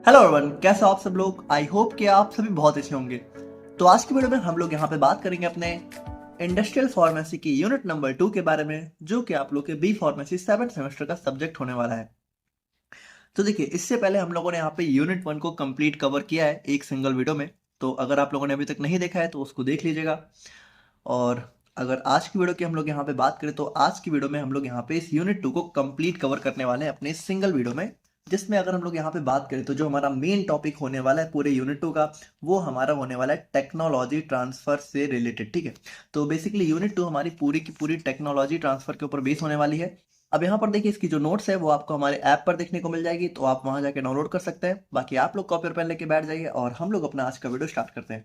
Hello everyone, कैसे हो आप सब लोग। आई होप कि आप सभी बहुत अच्छे होंगे। तो आज की वीडियो में हम लोग यहाँ पे बात करेंगे अपने इंडस्ट्रियल फार्मेसी की यूनिट नंबर 2 के बारे में, जो कि आप लोग के बी फार्मेसी 7th सेमेस्टर का सब्जेक्ट होने वाला है। तो देखिए, इससे पहले हम लोगों ने यहाँ पे यूनिट 1 को कंप्लीट कवर किया है एक सिंगल वीडियो में। तो अगर आप लोगों ने अभी तक नहीं देखा है तो उसको देख लीजिएगा। और अगर आज की वीडियो की हम लोग यहाँ पे बात करें तो आज की वीडियो में हम लोग यहाँ पे इस यूनिट 2 को कंप्लीट कवर करने वाले हैं अपने सिंगल वीडियो में। जिसमें अगर हम लोग यहाँ पे बात करें तो जो हमारा मेन टॉपिक होने वाला है पूरे यूनिट 2 का, वो हमारा होने वाला है टेक्नोलॉजी ट्रांसफर से रिलेटेड। ठीक है, तो बेसिकली यूनिट 2 हमारी पूरी की पूरी टेक्नोलॉजी ट्रांसफर के ऊपर बेस होने वाली है। अब यहाँ पर देखिए, इसकी जो नोट्स है वो आपको हमारे ऐप पर देखने को मिल जाएगी, तो आप वहां जाके डाउनलोड कर सकते हैं। बाकी आप लोग कॉपी और पेन लेके बैठ जाइए और हम लोग अपना आज का वीडियो स्टार्ट करते हैं।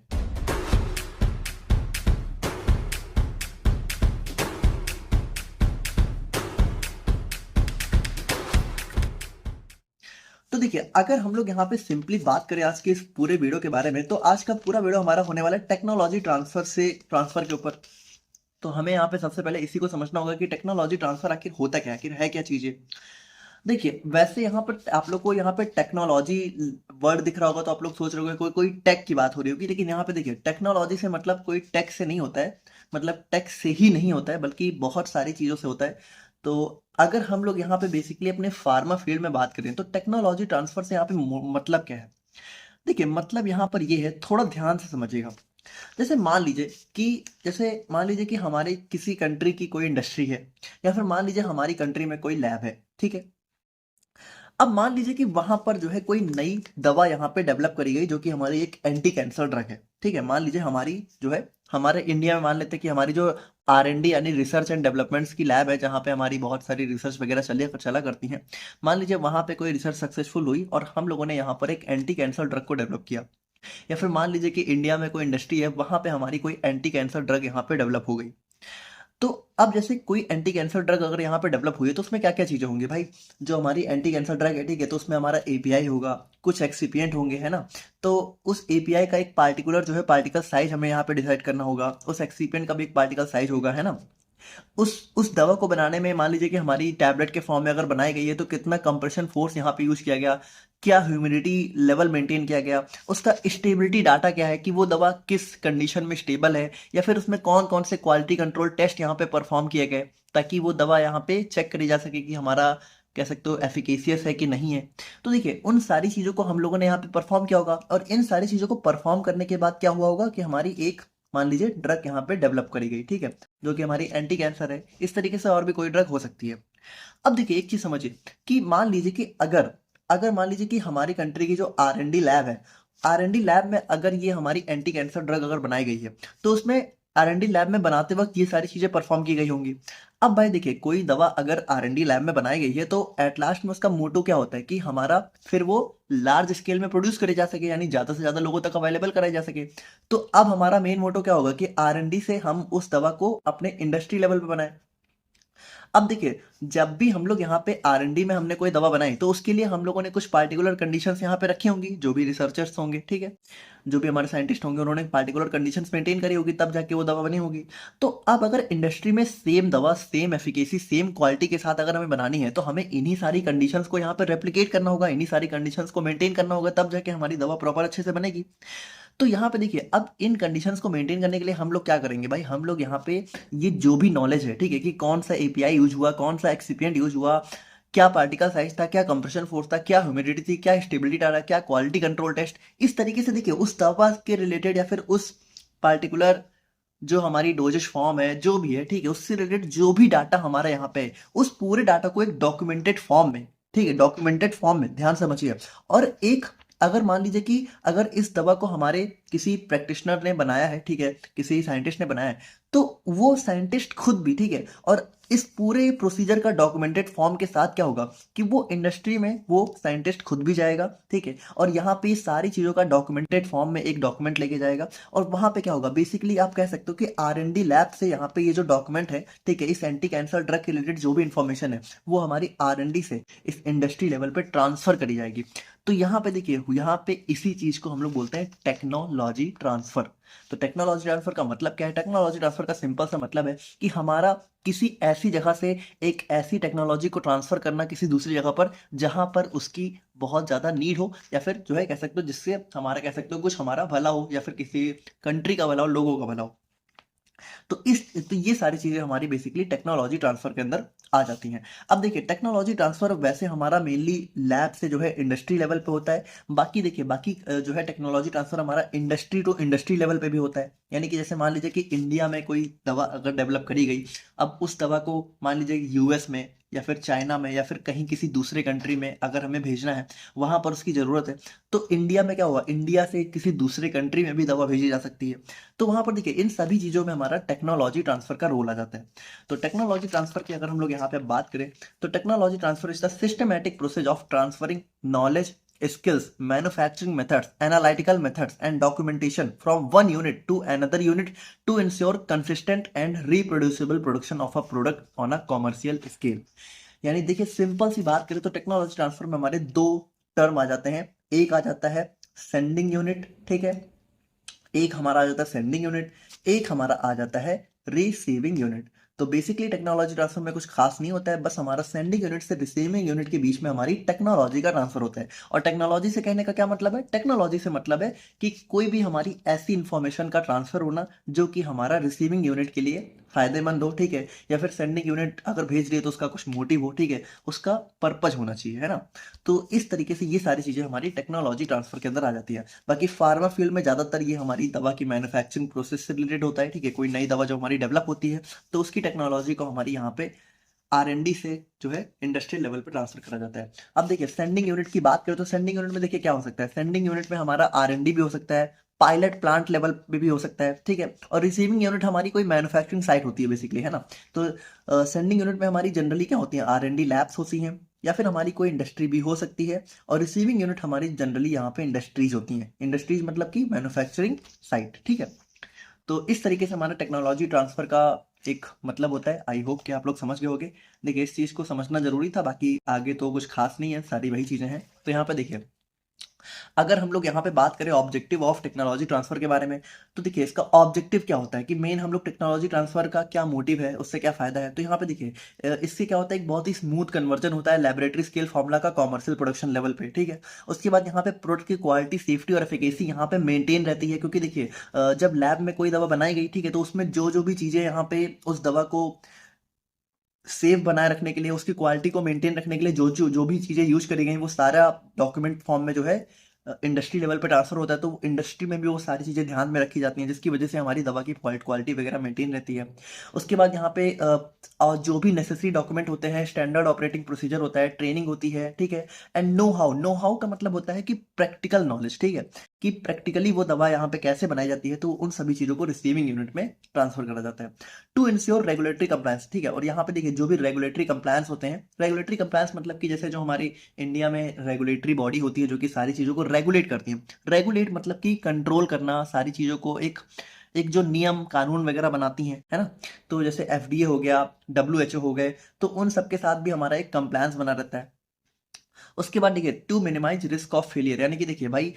तो देखिए, अगर हम लोग यहाँ पे सिंपली बात करें आज के इस पूरे वीडियो के बारे में, तो आज का पूरा वीडियो हमारा होने वाला है टेक्नोलॉजी ट्रांसफर के ऊपर। तो हमें यहाँ पे सबसे पहले इसी को समझना होगा कि टेक्नोलॉजी ट्रांसफर आखिर होता क्या है, आखिर है क्या चीजें। देखिए, वैसे यहाँ पर आप लोग को यहाँ पे टेक्नोलॉजी वर्ड दिख रहा होगा तो आप लोग सोच रहे होंगे कोई कोई टेक की बात हो रही होगी, लेकिन यहाँ पे देखिए, टेक्नोलॉजी से मतलब कोई टेक से नहीं होता है। मतलब टेक से ही नहीं होता है, बल्कि बहुत सारी चीजों से होता है। तो अगर हम लोग यहाँ पे बेसिकली अपने फार्मा फील्ड में बात करें तो टेक्नोलॉजी ट्रांसफर से यहाँ पे मतलब क्या है। देखिए, मतलब यहाँ पर ये है, थोड़ा ध्यान से समझिएगा। जैसे मान लीजिए कि हमारे किसी कंट्री की कोई इंडस्ट्री है, या फिर मान लीजिए हमारी कंट्री में कोई लैब है। ठीक है, अब मान लीजिए कि वहां पर जो है कोई नई दवा यहाँ पे डेवलप करी गई, जो कि हमारी एक एंटी कैंसर ड्रग है। ठीक है, मान लीजिए हमारी जो है, हमारे इंडिया में मान लेते हैं कि हमारी जो R&D यानी रिसर्च एंड डेवलपमेंट्स की लैब है, जहाँ पे हमारी बहुत सारी रिसर्च वगैरह चला करती हैं। मान लीजिए वहां पे कोई रिसर्च सक्सेसफुल हुई और हम लोगों ने यहाँ पर एक एंटी कैंसर ड्रग को डेवलप किया। या फिर मान लीजिए कि इंडिया में कोई इंडस्ट्री है, वहां पे हमारी कोई एंटी कैंसर ड्रग यहाँ पे डेवलप हो गई। तो अब जैसे कोई एंटी कैंसर ड्रग अगर यहाँ पे डेवलप हुई है तो उसमें क्या क्या चीजें होंगी भाई। जो हमारी एंटी कैंसर ड्रग है, ठीक है, तो उसमें हमारा एपीआई होगा, कुछ एक्सिपिएंट होंगे, है ना। तो उस एपीआई का एक पार्टिकुलर जो है पार्टिकल साइज हमें यहाँ पे डिसाइड करना होगा, उस एक्सिपिएंट का भी एक पार्टिकल साइज होगा, है ना। उस दवा को बनाने में मान लीजिए कि हमारी टैबलेट के फॉर्म में अगर बनाई गई है तो कितना कंप्रेशन फोर्स यहाँ पे यूज किया गया, क्या ह्यूमिडिटी लेवल मेंटेन किया गया, उसका स्टेबिलिटी डाटा क्या है कि वो दवा किस कंडीशन में स्टेबल है, या फिर उसमें कौन कौन से क्वालिटी कंट्रोल टेस्ट यहाँ पे परफॉर्म किए गए, ताकि वो दवा यहाँ पे चेक करी जा सके कि हमारा, कह सकते हो, एफिकेसियस है कि नहीं है। तो देखिए, उन सारी चीजों को हम लोगों ने यहाँ पे परफॉर्म किया होगा, और इन सारी चीजों को परफॉर्म करने के बाद क्या हुआ होगा कि हमारी एक, मान लीजिए, ड्रग यहाँ पे डेवलप करी गई। ठीक है, जो कि हमारी एंटी कैंसर है। इस तरीके से और भी कोई ड्रग हो सकती है। अब देखिए, एक चीज समझिए कि मान लीजिए कि अगर अगर मान लीजिए कि हमारी कंट्री की जो R&D लैब है, R&D लैब में अगर ये हमारी एंटी कैंसर ड्रग अगर बनाई गई है, तो उसमें R&D लैब में बनाते वक्त ये सारी चीजें परफॉर्म की गई होंगी। अब भाई देखिए, कोई दवा अगर R&D लैब में बनाई गई है तो एट लास्ट में उसका मोटो क्या होता है कि हमारा फिर वो लार्ज स्केल में प्रोड्यूस करे जा सके, यानी ज्यादा से ज्यादा लोगों तक अवेलेबल कराई जा सके। तो अब हमारा मेन मोटो क्या होगा कि R&D से हम उस दवा को अपने इंडस्ट्री लेवल पे बनाए। अब देखिए, जब भी हम लोग यहाँ पे R&D में हमने कोई दवा बनाई तो उसके लिए हम लोगों ने कुछ पार्टिकुलर कंडीशंस यहाँ पे रखी होंगी, जो भी रिसर्चर्स होंगे, ठीक है, जो भी हमारे साइंटिस्ट होंगे, उन्होंने पार्टिकुलर कंडीशंस मेंटेन करी होगी, तब जाके वो दवा बनी होगी। तो अब अगर इंडस्ट्री में सेम दवा, सेम एफिकेसी, सेम क्वालिटी के साथ अगर हमें बनानी है, तो हमें इन्हीं सारी कंडीशंस को यहाँ पे रेप्लिकेट करना होगा, इन्हीं सारी कंडीशंस को मेंटेन करना होगा, तब जाके हमारी दवा प्रॉपर अच्छे से बनेगी। तो यहाँ पे देखिए, अब इन कंडीशंस को मेंटेन करने के लिए हम लोग क्या करेंगे भाई, हम लोग यहाँ पे ये जो भी नॉलेज है, ठीक है, कि कौन सा एपीआई यूज हुआ, कौन सा एक्सिपिएंट यूज हुआ, क्या पार्टिकल साइज था, क्या कंप्रेशन फोर्स था, क्या ह्यूमिडिटी थी, क्या स्टेबिलिटी डाटा, क्या क्वालिटी कंट्रोल टेस्ट, इस तरीके से देखिए उस दवा के रिलेटेड या फिर उस पार्टिकुलर जो हमारी डोजेज फॉर्म है, जो भी है, ठीक है, उससे रिलेटेड जो भी डाटा हमारा यहाँ पे है, उस पूरे डाटा को एक डॉक्यूमेंटेड फॉर्म में, ठीक है, डॉक्यूमेंटेड फॉर्म में, ध्यान समझिए। और एक, अगर मान लीजिए कि अगर इस दवा को हमारे किसी प्रैक्टिशनर ने बनाया है, ठीक है, किसी साइंटिस्ट ने बनाया है, तो वो साइंटिस्ट खुद भी, ठीक है, और इस पूरे प्रोसीजर का डॉक्यूमेंटेड फॉर्म के साथ क्या होगा कि वो इंडस्ट्री में वो साइंटिस्ट खुद भी जाएगा, ठीक है, और यहाँ पे सारी चीजों का डॉक्यूमेंटेड फॉर्म में एक डॉक्यूमेंट लेके जाएगा। और वहां पे क्या होगा, बेसिकली आप कह सकते हो कि R&D लैब से यहाँ पे ये जो डॉक्यूमेंट है, ठीक है, इस एंटी कैंसर ड्रग के रिलेटेड जो भी इंफॉर्मेशन है, वो हमारी R&D से इस इंडस्ट्री लेवल पे ट्रांसफर करी जाएगी। तो यहाँ पे देखिए, यहाँ पे इसी चीज को हम लोग बोलते हैं टेक्नोलॉजी ट्रांसफर। तो टेक्नोलॉजी ट्रांसफर का मतलब क्या है? टेक्नोलॉजी ट्रांसफर का सिंपल सा मतलब है कि हमारा किसी ऐसी जगह से एक ऐसी टेक्नोलॉजी को ट्रांसफर करना किसी दूसरी जगह पर जहां पर उसकी बहुत ज्यादा नीड हो, या फिर जो है कह सकते हो जिससे हमारा कह सकते हो कुछ हमारा भला हो, या फिर किसी कंट्री का भला हो, लोगों का भला हो। तो ये सारी चीजें हमारी बेसिकली टेक्नोलॉजी ट्रांसफर के अंदर आ जाती हैं। अब देखिए टेक्नोलॉजी ट्रांसफर वैसे हमारा मेनली लैब से जो है इंडस्ट्री लेवल पे होता है। बाकी देखिए बाकी जो है टेक्नोलॉजी ट्रांसफर हमारा इंडस्ट्री टू इंडस्ट्री लेवल पे भी होता है। यानी कि जैसे मान लीजिए कि इंडिया में कोई दवा अगर डेवलप करी गई, अब उस दवा को मान लीजिए यूएस में या फिर चाइना में या फिर कहीं किसी दूसरे कंट्री में अगर हमें भेजना है, वहां पर उसकी जरूरत है, तो इंडिया में क्या हुआ, इंडिया से किसी दूसरे कंट्री में भी दवा भेजी जा सकती है। तो वहां पर देखिए इन सभी चीजों में हमारा टेक्नोलॉजी ट्रांसफर का रोल आ जाता है। तो टेक्नोलॉजी ट्रांसफर की अगर हम लोग यहाँ पे बात करें, तो technology transfer is the systematic process of transferring knowledge, skills, manufacturing methods, analytical methods, and documentation from one unit to another unit to ensure consistent and reproducible production of a product on a commercial scale। यानी देखिए simple सी बात करें तो technology transfer में हमारे दो term आ जाते हैं। एक आ जाता है सेंडिंग यूनिट, ठीक है, एक हमारा आ जाता है सेंडिंग यूनिट, एक हमारा आ जाता है रिसीविंग यूनिट। तो बेसिकली टेक्नोलॉजी ट्रांसफर में कुछ खास नहीं होता है, बस हमारा सेंडिंग यूनिट से रिसीविंग यूनिट के बीच में हमारी टेक्नोलॉजी का ट्रांसफर होता है। और टेक्नोलॉजी से कहने का क्या मतलब है? टेक्नोलॉजी से मतलब है कि कोई भी हमारी ऐसी इंफॉर्मेशन का ट्रांसफर होना जो कि हमारा रिसीविंग यूनिट के लिए फायदेमंद हो, ठीक है, या फिर सेंडिंग यूनिट अगर भेज रही है तो उसका कुछ मोटिव हो, ठीक है, उसका पर्पज होना चाहिए, है ना। तो इस तरीके से ये सारी चीजें हमारी टेक्नोलॉजी ट्रांसफर के अंदर आ जाती है। बाकी फार्मा फील्ड में ज्यादातर ये हमारी दवा की मैन्युफैक्चरिंग प्रोसेस से रिलेटेड होता है, ठीक है, कोई नई दवा जो हमारी डेवलप होती है तो उसकी टेक्नोलॉजी को हमारी यहाँ पे R&D से जो है इंडस्ट्रियल लेवल पे ट्रांसफर करा जाता है। अब देखिए सेंडिंग यूनिट की बात करें तो सेंडिंग यूनिट में देखिए क्या हो सकता है, सेंडिंग यूनिट में हमारा R&D भी हो सकता है, पायलट प्लांट लेवल पे भी हो सकता है, ठीक है, और रिसीविंग यूनिट हमारी कोई मैन्युफैक्चरिंग साइट होती है बेसिकली, है ना। तो सेंडिंग यूनिट में हमारी जनरली क्या होती है, R&D लैब्स होती हैं, या फिर हमारी कोई इंडस्ट्री भी हो सकती है। और रिसीविंग यूनिट हमारी जनरली यहाँ पे इंडस्ट्रीज होती हैं, इंडस्ट्रीज मतलब कि मैन्युफैक्चरिंग साइट, ठीक है। तो इस तरीके से हमारा टेक्नोलॉजी ट्रांसफर का एक मतलब होता है। आई होप कि आप लोग समझ गए होंगे। देखिए इस चीज को समझना जरूरी था, बाकी आगे तो कुछ खास नहीं है, सारी वही चीजें हैं। तो यहाँ पे देखिए अगर हम लोग यहाँ पे बात करें ऑब्जेक्टिव ऑफ टेक्नोलॉजी ट्रांसफर के बारे में, तो देखिए इसका ऑब्जेक्टिव क्या होता है कि मेन हम लोग टेक्नोलॉजी ट्रांसफर का क्या मोटिव है, उससे क्या फायदा है। तो यहाँ पे देखिए इससे क्या होता है, एक बहुत ही स्मूथ कन्वर्जन होता है लेबोरेटरी स्केल फॉर्मूला का कॉमर्शियल प्रोडक्शन लेवल पे, ठीक है। उसके बाद यहाँ पे प्रोडक्ट की क्वालिटी, सेफ्टी और एफिकेसी यहाँ पे मेंटेन रहती है, क्योंकि देखिए जब लैब में कोई दवा बनाई गई, ठीक है, तो उसमें जो जो भी चीजें यहाँ पे उस दवा को सेफ बनाए रखने के लिए, उसकी क्वालिटी को मेंटेन रखने के लिए जो जो जो भी चीजें यूज करी गई वो सारा डॉक्यूमेंट फॉर्म में जो है इंडस्ट्री लेवल पे ट्रांसफर होता है। तो इंडस्ट्री में भी वो सारी चीजें ध्यान में रखी जाती हैं, जिसकी वजह से हमारी दवा की क्वालिटी वगैरह मेंटेन रहती है। उसके बाद यहाँ पे और जो भी नेसेसरी डॉक्यूमेंट होते हैं, स्टैंडर्ड ऑपरेटिंग प्रोसीजर होता है, ट्रेनिंग होती है, ठीक है, एंड नो हाउ का मतलब होता है कि प्रैक्टिकल नॉलेज, ठीक है, कि प्रैक्टिकली वो दवा यहाँ पे कैसे बनाई जाती है। तो उन सभी चीजों को रिसीविंग यूनिट में ट्रांसफर करा जाता है टू इंश्योर रेगुलेटरी कंप्लायंस, ठीक है। और यहाँ पे देखिए जो भी रेगुलेटरी कंप्लायंस होते हैं, रेगुलेटरी कंप्लायंस मतलब कि जैसे जो हमारी इंडिया में रेगुलेटरी बॉडी होती है जो कि सारी चीजों को रेगुलेट करती है। रेगुलेट मतलब कि कंट्रोल करना, सारी चीजों को एक एक जो नियम कानून वगैरह बनाती हैं, है ना। तो जैसे FDA हो गया, WHO हो गए, तो उन सबके साथ भी हमारा एक कंप्लायंस बना रहता है। उसके बाद देखिए to minimise risk of failure, यानी कि देखिए भाई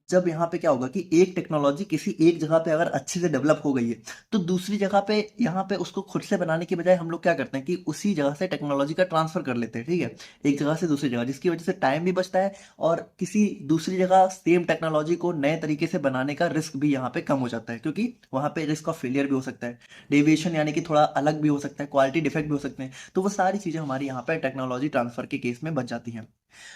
जब यहाँ पे क्या होगा कि एक टेक्नोलॉजी किसी एक जगह पे अगर अच्छे से डेवलप हो गई है, तो दूसरी जगह पे यहाँ पे उसको खुद से बनाने की बजाय हम लोग क्या करते हैं कि उसी जगह से टेक्नोलॉजी का ट्रांसफर कर लेते हैं, ठीक है, एक जगह से दूसरी जगह, जिसकी वजह से टाइम भी बचता है और किसी दूसरी जगह सेम टेक्नोलॉजी को नए तरीके से बनाने का रिस्क भी यहाँ पे कम हो जाता है, क्योंकि वहाँ पे रिस्क ऑफ फेलियर भी हो सकता है, डेविएशन यानी कि थोड़ा अलग भी हो सकता है, क्वालिटी डिफेक्ट भी हो सकते हैं। तो वो सारी चीजें हमारी यहाँ पे टेक्नोलॉजी ट्रांसफर के केस में बच जाती हैं।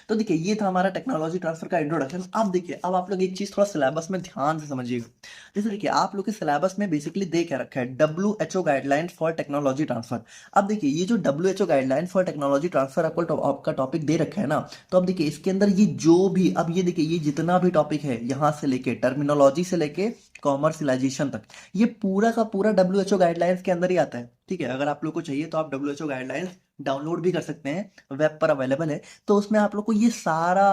तो देखिए ये था हमारा टेक्नोलॉजी ट्रांसफर का इंट्रोडक्शन। अब देखिए अब आप लोग एक चीज थोड़ा सिलेबस में ध्यान से समझिएगा। जैसे देखिए आप लोग के सिलेबस में बेसिकली दे क्या रखा है, WHO guideline for technology transfer. अब देखिए ये जो WHO guideline for technology transfer आपका टॉपिक दे रखा है ना, तो अब देखिए इसके अंदर ये जो भी, अब ये देखिए ये जितना भी टॉपिक है यहाँ से लेके टर्मिनोलॉजी से लेके कॉमर्शलाइजेशन तक, ये पूरा का पूरा WHO गाइडलाइंस के अंदर ही आता है, ठीक है। अगर आप लोग को चाहिए तो आप WHO गाइडलाइंस डाउनलोड भी कर सकते हैं, वेब पर अवेलेबल है। तो उसमें आप लोग को ये सारा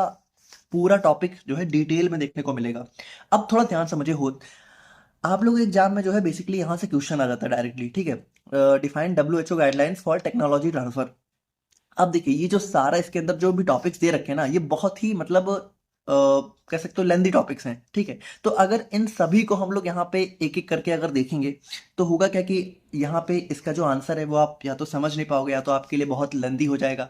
पूरा टॉपिक जो है डिटेल में देखने को मिलेगा। अब थोड़ा ध्यान समझिए, हो आप लोग एग्जाम में जो है बेसिकली यहाँ से क्वेश्चन आ जाता है डायरेक्टली, ठीक है। Define WHO guidelines for technology transfer. अब देखिए ये जो सारा इसके अंदर जो भी टॉपिक्स दे रखे हैं ना, ये बहुत ही मतलब कह सकते हो लेंदी टॉपिक्स हैं, ठीक है। तो अगर इन सभी को हम लोग यहाँ पे एक एक करके अगर देखेंगे तो होगा क्या कि यहाँ पे इसका जो आंसर है वो आप या तो समझ नहीं पाओगे या तो आपके लिए बहुत लेंदी हो जाएगा।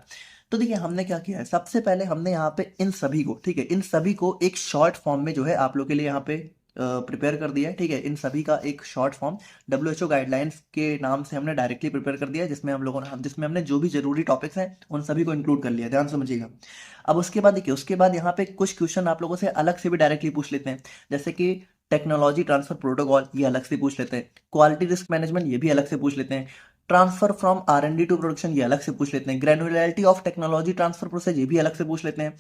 तो देखिए हमने क्या किया है, सबसे पहले हमने यहाँ पे इन सभी को, ठीक है, इन सभी को एक शॉर्ट फॉर्म में जो है आप लोग के लिए यहाँ पे प्रिपेयर कर दिया है, ठीक है। इन सभी का एक शॉर्ट फॉर्म WHO गाइडलाइंस के नाम से हमने डायरेक्टली प्रिपेयर कर दिया है, जिसमें हम लोगों ने जिसमें हमने जो भी जरूरी टॉपिक्स हैं उन सभी को इंक्लूड कर लिया है, ध्यान से समझिएगा। अब उसके बाद देखिए, उसके बाद यहाँ पे कुछ क्वेश्चन आप लोगों से अलग से भी डायरेक्टली पूछ लेते हैं, जैसे कि टेक्नोलॉजी ट्रांसफर प्रोटोकॉल, ये अलग से पूछ लेते हैं। क्वालिटी रिस्क मैनेजमेंट, ये भी अलग से पूछ लेते हैं। Transfer from R&D to production, ये अलग से पूछ लेते हैं। ग्रेनुलरिटी ऑफ टेक्नोलॉजी ट्रांसफर प्रोसेस, ये भी अलग से पूछ लेते हैं।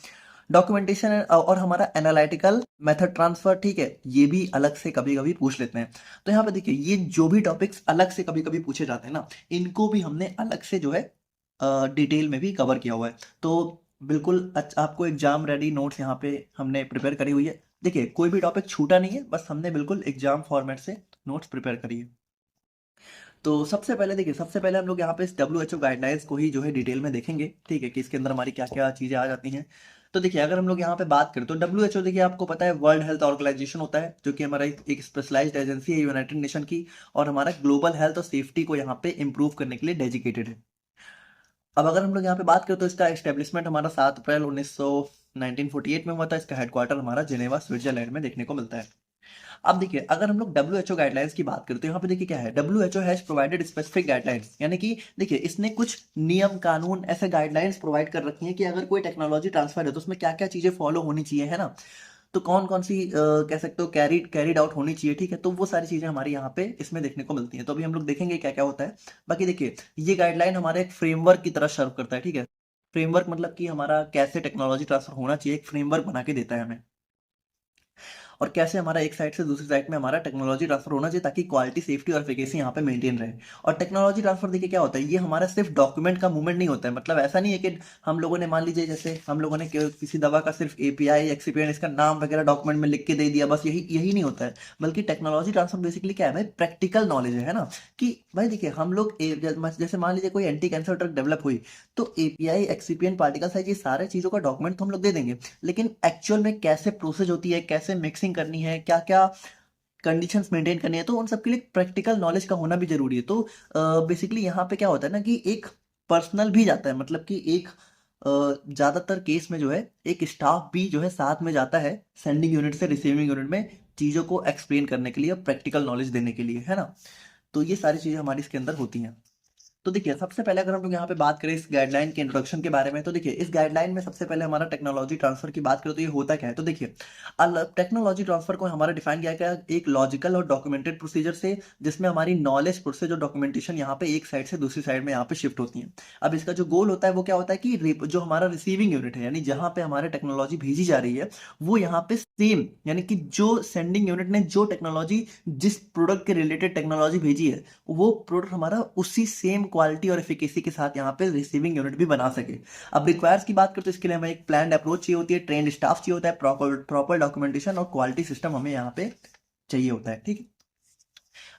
डॉक्यूमेंटेशन और हमारा एनालिटिकल मेथड ट्रांसफर, ठीक है, ये भी अलग से कभी कभी पूछ लेते हैं। तो यहाँ पे देखिए ये जो भी टॉपिक्स अलग से कभी कभी पूछे जाते हैं ना, इनको भी हमने अलग से जो है डिटेल में भी कवर किया हुआ है। तो बिल्कुल आपको एग्जाम रेडी नोट्स यहाँ पे हमने प्रिपेयर करी हुई है। देखिए कोई भी टॉपिक छूटा नहीं है, बस हमने बिल्कुल एग्जाम फॉर्मेट से नोट्स प्रिपेयर करी है। तो सबसे पहले देखिए, सबसे पहले हम लोग यहाँ पे इस WHO गाइडलाइंस को ही जो है डिटेल में देखेंगे, ठीक है, कि इसके अंदर हमारी क्या क्या चीजें आ जाती हैं। तो देखिए अगर हम लोग यहाँ पे बात करें तो WHO, देखिए आपको पता है, वर्ल्ड हेल्थ ऑर्गेनाइजेशन होता है, जो कि हमारा एक स्पेशलाइज्ड एजेंसी है यूनाइटेड नेशन की, और हमारा ग्लोबल हेल्थ और सेफ्टी को यहाँ पे इंप्रूव करने के लिए डेडिकेटेड है। अब अगर हम लोग यहाँ पे बात करें तो इसका एस्टेब्लिशमेंट हमारा 7 अप्रैल 1948 में हुआ था। इसका हेडक्वार्टर हमारा जेनेवा स्विट्जरलैंड में देखने को मिलता है। अब देखिए अगर हम लोग WHO गाइडलाइंस की बात करते हैं, यहाँ पे देखिए क्या है, WHO has provided specific guidelines, यानी कि देखिए इसने कुछ नियम कानून ऐसे गाइडलाइंस प्रोवाइड कर रखी हैं कि अगर कोई टेक्नोलॉजी ट्रांसफर है तो उसमें क्या क्या चीजें फॉलो होनी चाहिए, है ना। तो कौन कौन सी कह सकते हो कैरिड आउट होनी चाहिए, ठीक है। तो वो सारी चीजें हमारी यहाँ पे इसमें देखने को मिलती हैं। तो अभी हम लोग देखेंगे क्या क्या होता है। बाकी देखिए ये गाइडलाइन हमारे एक फ्रेमवर्क की तरह सर्व करता है, ठीक है। फ्रेमवर्क मतलब कि हमारा कैसे टेक्नोलॉजी ट्रांसफर होना चाहिए, एक फ्रेमवर्क बना के देता है हमें, और कैसे हमारा एक साइड से दूसरी साइड में हमारा टेक्नोलॉजी ट्रांसफर होना चाहिए, ताकि क्वालिटी सेफ्टी और एफिकेसी यहाँ पे मेंटेन रहे। और टेक्नोलॉजी ट्रांसफर देखिए क्या होता है, ये हमारा सिर्फ डॉक्यूमेंट का मूवमेंट नहीं होता है, मतलब ऐसा नहीं है कि हम लोगों ने मान लीजिए जैसे हम लोगों ने किसी दवा का सिर्फ API एक्सिपिएंट इसका नाम वगैरह डॉक्यूमेंट में लिख के दे दिया, बस यही यही नहीं होता है। बल्कि टेक्नोलॉजी ट्रांसफर बेसिकली क्या है भाई, प्रैक्टिकल नॉलेज है ना। कि भाई देखिए हम लोग जैसे मान लीजिए कोई एंटी कैंसर ड्रग डेवलप हुई, तो API एक्सिपिएंट पार्टिकल साइज, ये सारे चीजों का डॉक्यूमेंट तो हम लोग दे देंगे, लेकिन एक्चुअल में कैसे प्रोसेस होती है, कैसे मिक्सिंग करनी है, क्या क्या कंडीशंस मेंटेन करनी है, तो उन सबके लिए प्रैक्टिकल नॉलेज का होना भी जरूरी है। तो बेसिकली यहाँ पे क्या होता है ना कि एक पर्सनल भी जाता है, मतलब कि एक ज्यादातर केस में जो है एक स्टाफ भी जो है साथ में जाता है, सेंडिंग यूनिट से रिसीविंग यूनिट में, चीजों को एक्सप्लेन करने के लिए, प्रैक्टिकल नॉलेज देने के लिए, है ना। तो ये सारी चीजें हमारी इसके अंदर होती हैं। तो देखिए सबसे पहले अगर हम लोग यहाँ पे बात करें इस गाइडलाइन के इंट्रोडक्शन के बारे में, तो देखिए इस गाइडलाइन में सबसे पहले हमारा टेक्नोलॉजी ट्रांसफर की बात करें तो ये होता क्या है। तो देखिए टेक्नोलॉजी ट्रांसफर को हमारा डिफाइन किया गया एक लॉजिकल और डॉक्यूमेंटेड प्रोसीजर से, जिसमें हमारी नॉलेज प्रोसेस और डॉक्यूमेंटेशन यहाँ पे एक साइड से दूसरी साइड में यहाँ पे शिफ्ट होती है। अब इसका जो गोल होता है वो क्या होता है कि जो हमारा रिसीविंग यूनिट है, यानी जहाँ पे हमारे टेक्नोलॉजी भेजी जा रही है, वो यहाँ पे सेम, यानी कि जो सेंडिंग यूनिट ने जो टेक्नोलॉजी, जिस प्रोडक्ट के रिलेटेड टेक्नोलॉजी भेजी है, वो प्रोडक्ट हमारा उसी सेम क्वालिटी और एफिकेसी के साथ यहाँ पे रिसीविंग यूनिट भी बना सके। अब रिक्वायर्स की बात करें तो इसके लिए हमें एक प्लान्ड अप्रोच चाहिए होती है, ट्रेंड स्टाफ चाहिए होता है, प्रॉपर डॉक्यूमेंटेशन और क्वालिटी सिस्टम हमें यहाँ पे चाहिए होता है, ठीक है।